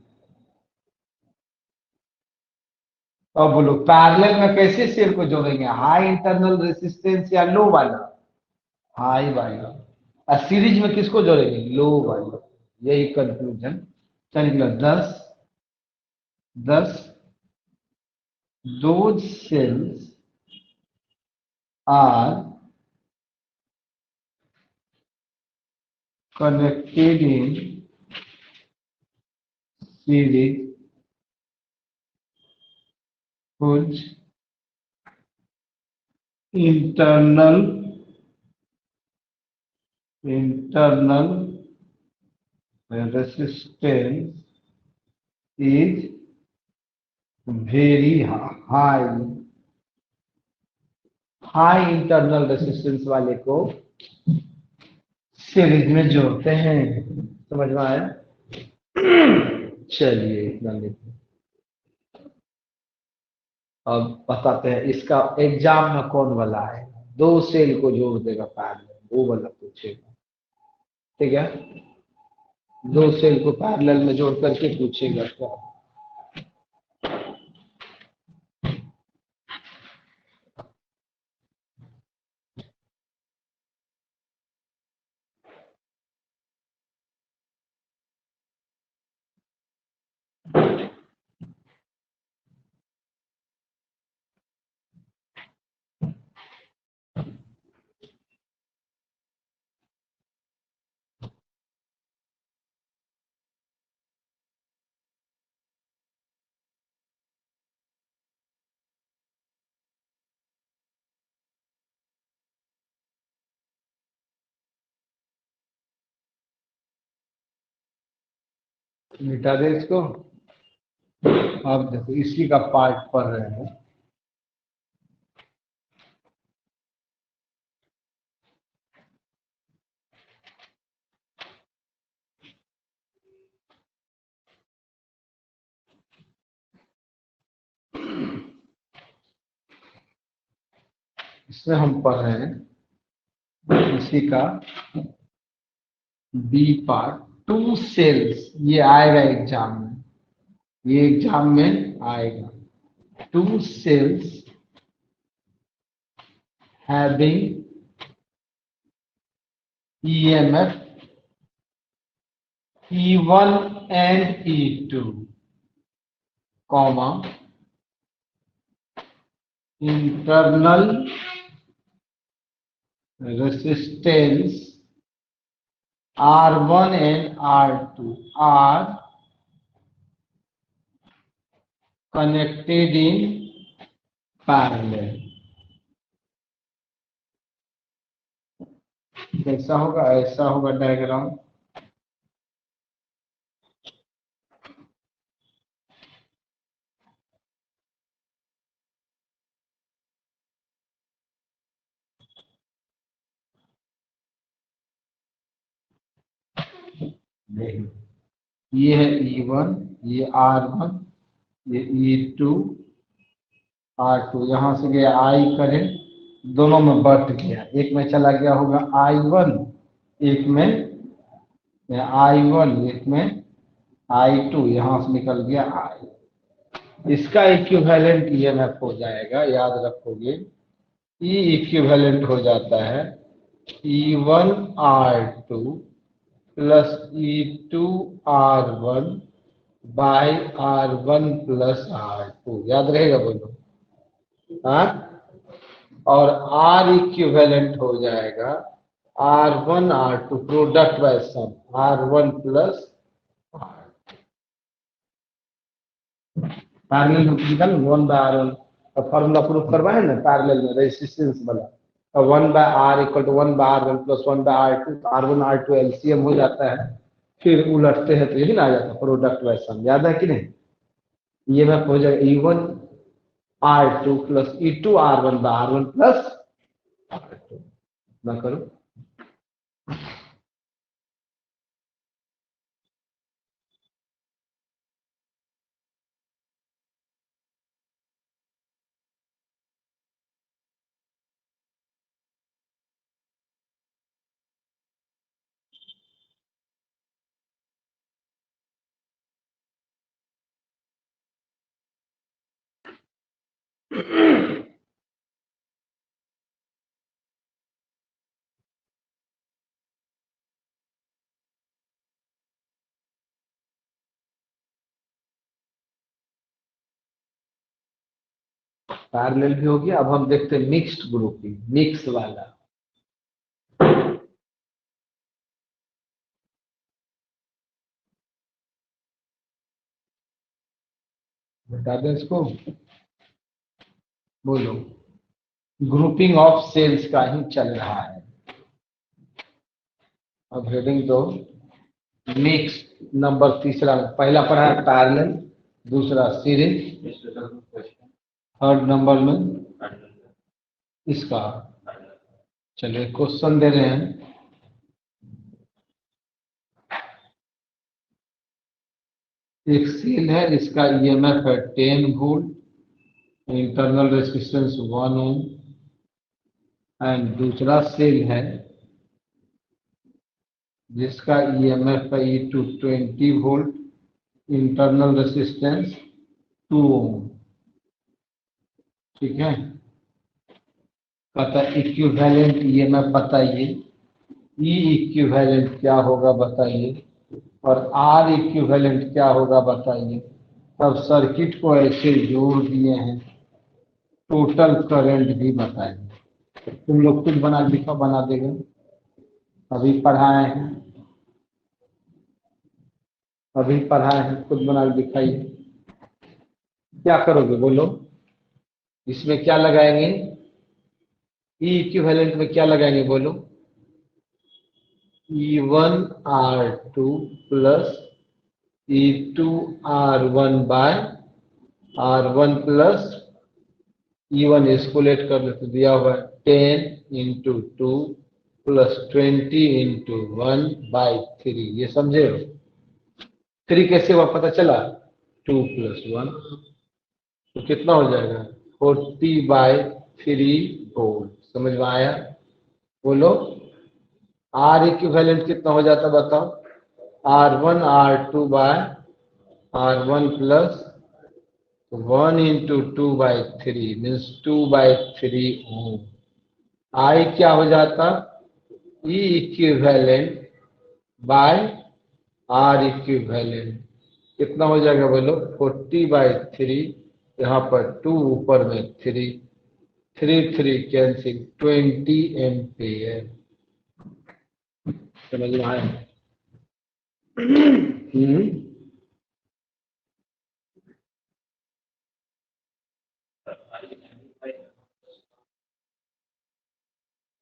अब बोलो पैरेलल में कैसे सेल को जोड़ेंगे? हाई इंटरनल रेसिस्टेंस या लो वाला? हाई वाला। और सीरीज में किसको जोड़ेंगे? लो वाला। यही कंक्लूजन चलिए। 10 those cells are connected in series कुछ internal resistance is very high. High internal resistance वाले को सीरीज में जोड़ते हैं। समझ में आया? चलिए इतना लेते हैं। अब बताते हैं इसका एग्जाम में कौन वाला है। दो सेल को जोड़ देगा पैरेलल, वो वाला पूछेगा। ठीक है, दो सेल को पैरेलल में जोड़ करके पूछेगा क्या। मिटा दे इसको। अब देखो इसी का पार्ट पढ़ रहे हैं। इसमें हम पढ़ रहे हैं इसी का बी पार्ट, टू सेल्स। ये आएगा एग्जाम में, ये एग्जाम में आएगा। Two cells having EMF E1 and E2, comma, internal resistance R1 and R2 are connected in parallel. कैसा होगा? ऐसा होगा डायग्राम। नहीं, ये है E1, ये R1, ये E2, R2। यहाँ से गया I करंट, दोनों में बट गया। एक में चला गया होगा I1, एक में I1, एक में I2, यहाँ से निकल गया I। इसका इक्विवेलेंट EMF हो जाएगा, याद रखोगे। E इक्विवेलेंट हो जाता है E1 R2 plus E2 R1 bye R1 plus R2। याद रहेगा बोलो? हाँ। और R इक्विवेलेंट हो जाएगा R1 R2 प्रोडक्ट बाय सम R1 प्लस पैरेलल में निकल 1 बाय R1 का फॉर्मूला प्रूफ करवाए ना पैरेलल में रेजिस्टेंस वाला। तो 1 by R equal to 1 by R1 plus 1 by R2, R1 R2 LCM हो जाता है। फिर उलटते हैं तो यही ना आ जाता है प्रोडक्ट बाय सम। याद है कि नहीं? ये मैं हो जाएगा E1 R2 plus E2 R1 bye R1 plus R2। ना करो। पैरेलल भी हो गया। अब हम देखते हैं मिक्स्ड ग्रुपिंग, मिक्स वाला। बता दें इसको। बोलो, ग्रुपिंग ऑफ सेल्स का ही चल रहा है। अब हेडिंग दो, मिक्स नंबर तीसरा, पहला पढ़ा है पैरेलल, दूसरा सीरीज, थर्ड नंबर में इसका। चलिए क्वेश्चन दे रहे हैं, एक सेल है, इसका ईएमएफ है 10 volt, internal resistance 1 ohm, and दूसरा सेल है जिसका ईएमएफ है E two 20 volt, internal resistance 2 ohm. ठीक है, कहता इक्विवेलेंट ईएमएफ बताइए, ई इक्विवेलेंट क्या होगा बताइए, और आर इक्विवेलेंट क्या होगा बताइए। तब सर्किट को ऐसे जोड़ दिए हैं, टोटल करंट भी बताएंगे। तुम लोग खुद बना लिखा, बना देगा, अभी पढ़ाए हैं, अभी पढ़ाए हैं, खुद बना के दिखाइए। क्या करोगे बोलो, इसमें क्या लगाएंगे, ई इक्विवेलेंट में क्या लगाएंगे बोलो, E1 R2 plus E2 R1 bye R1 plus E1, इसको लेट कर लेते, दिया हुआ है 10 × 2 प्लस 20 × 1/3। ये समझे हो, 3 कैसे हुआ पता चला, 2 + 1, तो कितना हो जाएगा 40/3 वोल्ट। समझ में आया, बोलो आर इक्विवेलेंट कितना हो जाता बताओ, R1 R2 by R1 plus 1 × 2/3 means 2/3 ohm. I क्या हो जाता, E equivalent by R equivalent, कितना हो जाएगा बोलो 40/3, यहाँ पर 2 ऊपर में 3, 3 3 कैंसिल, 20 एम्पियर। समझ में आया।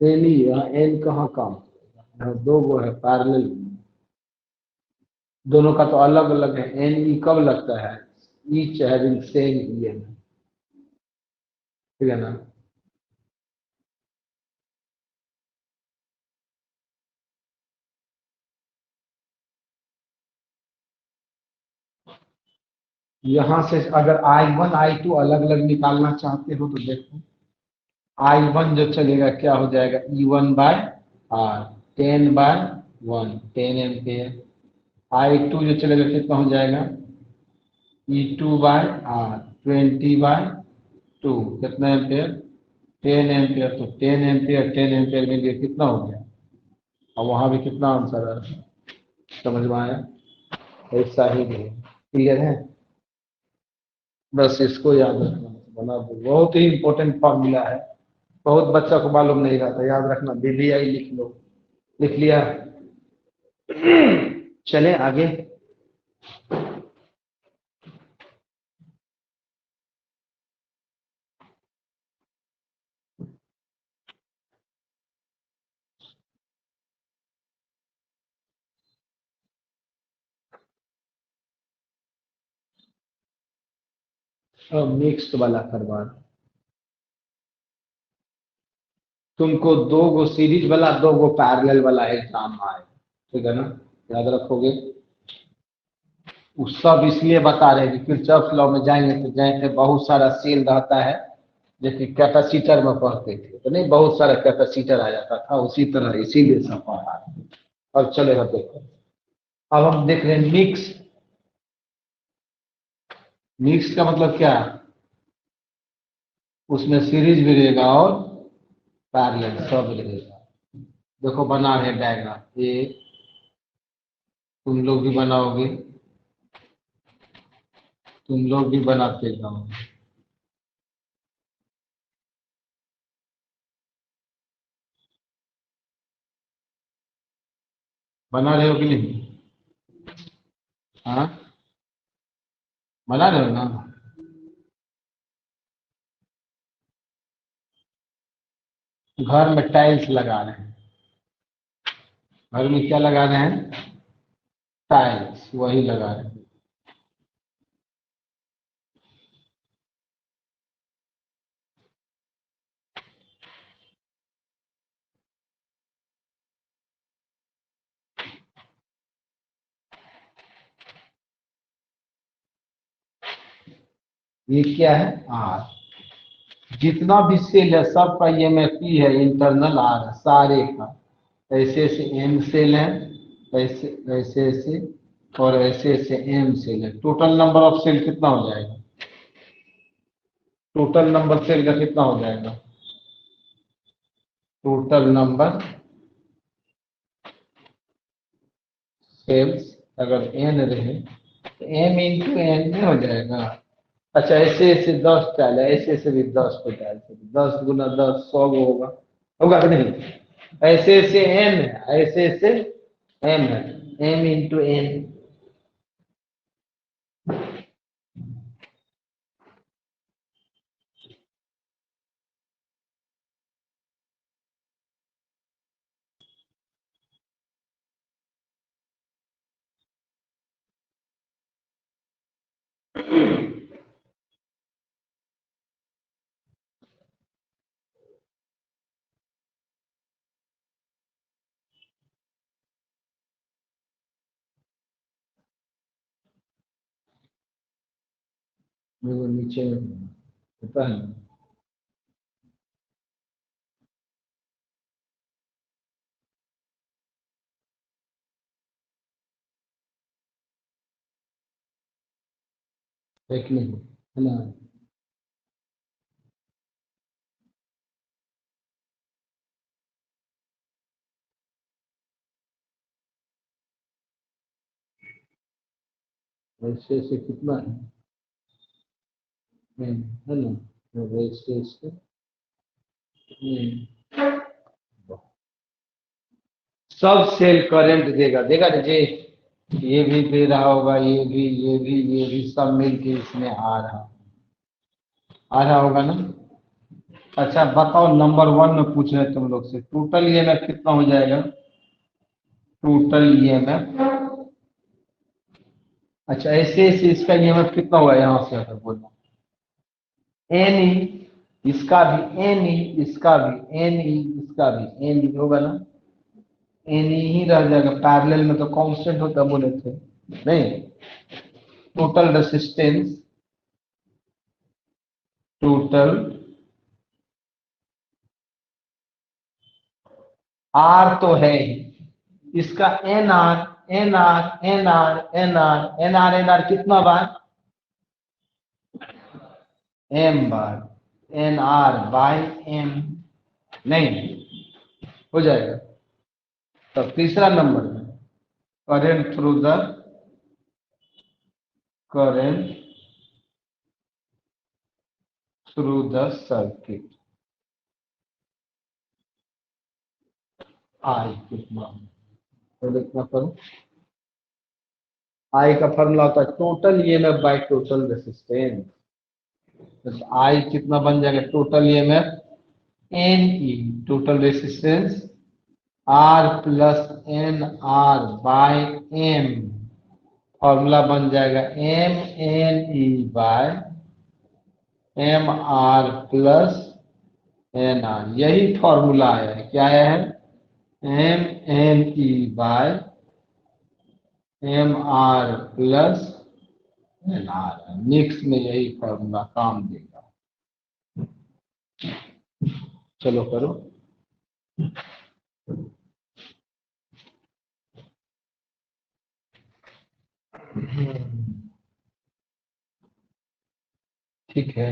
एन ही, एन कहाँ काम, दो वो है पैरेलल, दोनों का तो अलग अलग है। एन ई कब लगता है, ईच हैविंग सेम ईएम, ठीक है ना। यहाँ से अगर I1 I2 अलग अलग निकालना चाहते हो तो देखो, I1 जो चलेगा क्या हो जाएगा, E1/R, 10/1, 10 एम्पियर। I2 जो चलेगा कितना हो जाएगा, E2/R, 20/2, कितना एम्पियर, 10 एम्पियर। तो 10 एम्पियर 10 एम्पियर में लिए कितना हो गया, और वहां भी कितना आंसर है, समझ में आया, ऐसा ही है। क्लियर है, बस इसको याद रखना, बना दो, बहुत ही इंपॉर्टेंट फॉर्मूला है, बहुत बच्चा को मालूम नहीं रहता, याद रखना, BBI लिख लो, लिख लिया। चले आगे, मिक्स्ड वाला करवा, तुमको 2 गो सीरीज वाला 2 गो पैरेलल वाला एग्जाम आए, ठीक है ना, याद रखोगे। वो सब इसलिए बता रहे हैं कि किरचॉफ लॉ में जाएंगे तो जाएंगे, बहुत सारा सेल रहता है, जैसे कैपेसिटर में पढ़ते थे तो नहीं, बहुत सारा कैपेसिटर आ जाता था, उसी तरह इसीलिए सब पढ़ा। अब चले हम देखो, अब हम देख रहे हैं मिक्स। मिक्स का मतलब क्या है, उसमें सीरीज भी रहेगा और पैरेलल सब रहेगा। देखो बना रहे डायग्राम, ये तुम लोग भी बनाओगे, तुम लोग भी बनाते जाओ। बना रहे हो कि नहीं, हाँ बना रहे हो ना। घर में टाइल्स लगा रहे हैं, घर में क्या लगा रहे हैं? टाइल्स, वही लगा रहे हैं। ये क्या है? आर। जितना भी सेल है सबका ईएमएफई है, इंटरनल आर है सारे का। ऐसे ऐसे एम सेल है, ऐसे ऐसे ऐसे, और ऐसे ऐसे एम सेल है। टोटल नंबर ऑफ सेल कितना हो जाएगा? टोटल नंबर सेल का कितना हो जाएगा? टोटल नंबर सेल्स अगर एन रहे तो एम इंटू एन में हो जाएगा। अच्छा, ऐसे ऐसे 10 टाइल है, ऐसे ऐसे भी 10 को टाइल से 10 गुना 10 100 होगा, होगा कि नहीं? ऐसे ऐसे एम है, ऐसे ऐसे एम है, एम इंटू एन। वो नीचे में पता है। एक नहीं है ना? ऐसे ऐसे कितना है? है ना? और ऐसे ऐसे सब सेल करंट देगा, देगा ना जी? ये भी दे रहा होगा, ये भी, ये भी, ये भी, सब मिलके इसमें आ रहा होगा ना? अच्छा बताओ, नंबर 1 में पूछ रहे हैं तुम लोग से, टोटल ईएमएफ कितना हो जाएगा? Total EMF. अच्छा, ऐसे ऐसे इसका ईएमएफ कितना हुआ यहाँ से अगर बोलना? एन ई, इसका भी एन ई, इसका भी एन ई, इसका भी एन ई होगा ना? एन ई ही रह जाएगा, पैरेलल में तो कांस्टेंट होता बोले थे नहीं? टोटल रेसिस्टेंस, टोटल आर तो है ही, इसका n are, n are, n are, n are, n are, n r कितना बार? एम बार। एन आर बाई एम, नहीं हो जाएगा? तब तीसरा नंबर में, current through the, current through the circuit, I कितना? तो लिखना करो, आई का फॉर्मूला होता है total EMF by total resistance. तो आई कितना बन जाएगा? Total EMF n e, total resistance r plus N r by M, formula बन जाएगा M N E by M R plus N R. यही फॉर्मूला है, क्या है? M N E by M R plus N R. Mix में यही formula काम देगा। चलो करो। ठीक है।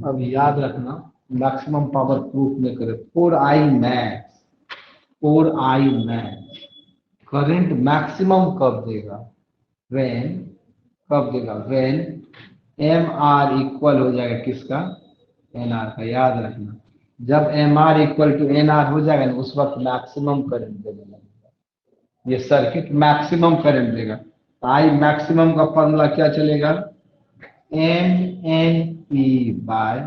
अब याद रखना मैक्सिमम पावर प्रूफ में करें 4i मैक्स करंट मैक्सिमम कब देगा व्हेन एम आर इक्वल हो जाएगा किसका एन आर का। याद रखना जब M R equal to N R हो जाएगा ना उस वक्त मैक्सिमम करंट देगा, ये सर्किट मैक्सिमम करंट देगा। आई मैक्सिमम का फॉर्मूला क्या चलेगा M N E by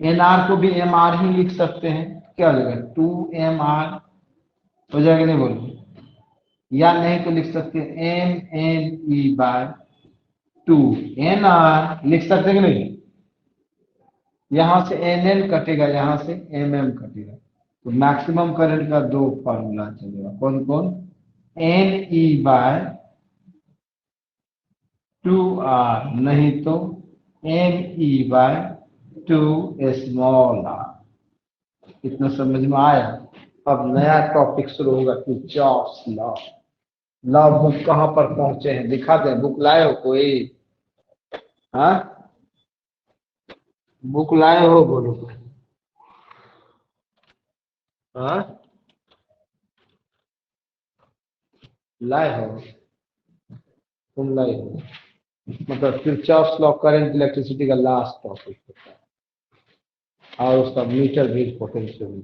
N R को भी एम आर ही लिख सकते हैं, क्या हो जाएगा 2mr हो जाएगा नहीं बोलो, या नहीं तो लिख सकते एम एन ई बाय 2nr लिख सकते हैं कि नहीं। यहां से एन एन कटेगा, यहां से एम एम कटेगा, तो मैक्सिमम करंट का दो फॉर्मूला चलेगा, कौन कौन एन ई बाय 2r नहीं तो एम ई बाय 2r। इतना समझ में आया। अब नया टॉपिक शुरू होगा किरचॉफ्स लॉ। लॉ बुक कहाँ पर पहुंचे हैं दिखा दें, बुक लाए हो कोई? हाँ बुक लाए हो बोलो। हाँ लाए हो, तुम लाए हो, मतलब किरचॉफ्स लॉ करंट इलेक्ट्रिसिटी का लास्ट टॉपिक होता है और उसका मीटर भी पोटेंशियल,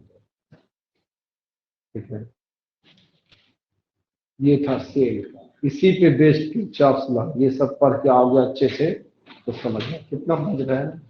ठीक है। ये था सेल का, इसी पे बेस्ड किरचॉफ्स लॉ, ये सब पढ़ के आओगे अच्छे से तो समझ में कितना समझ रहे हैं।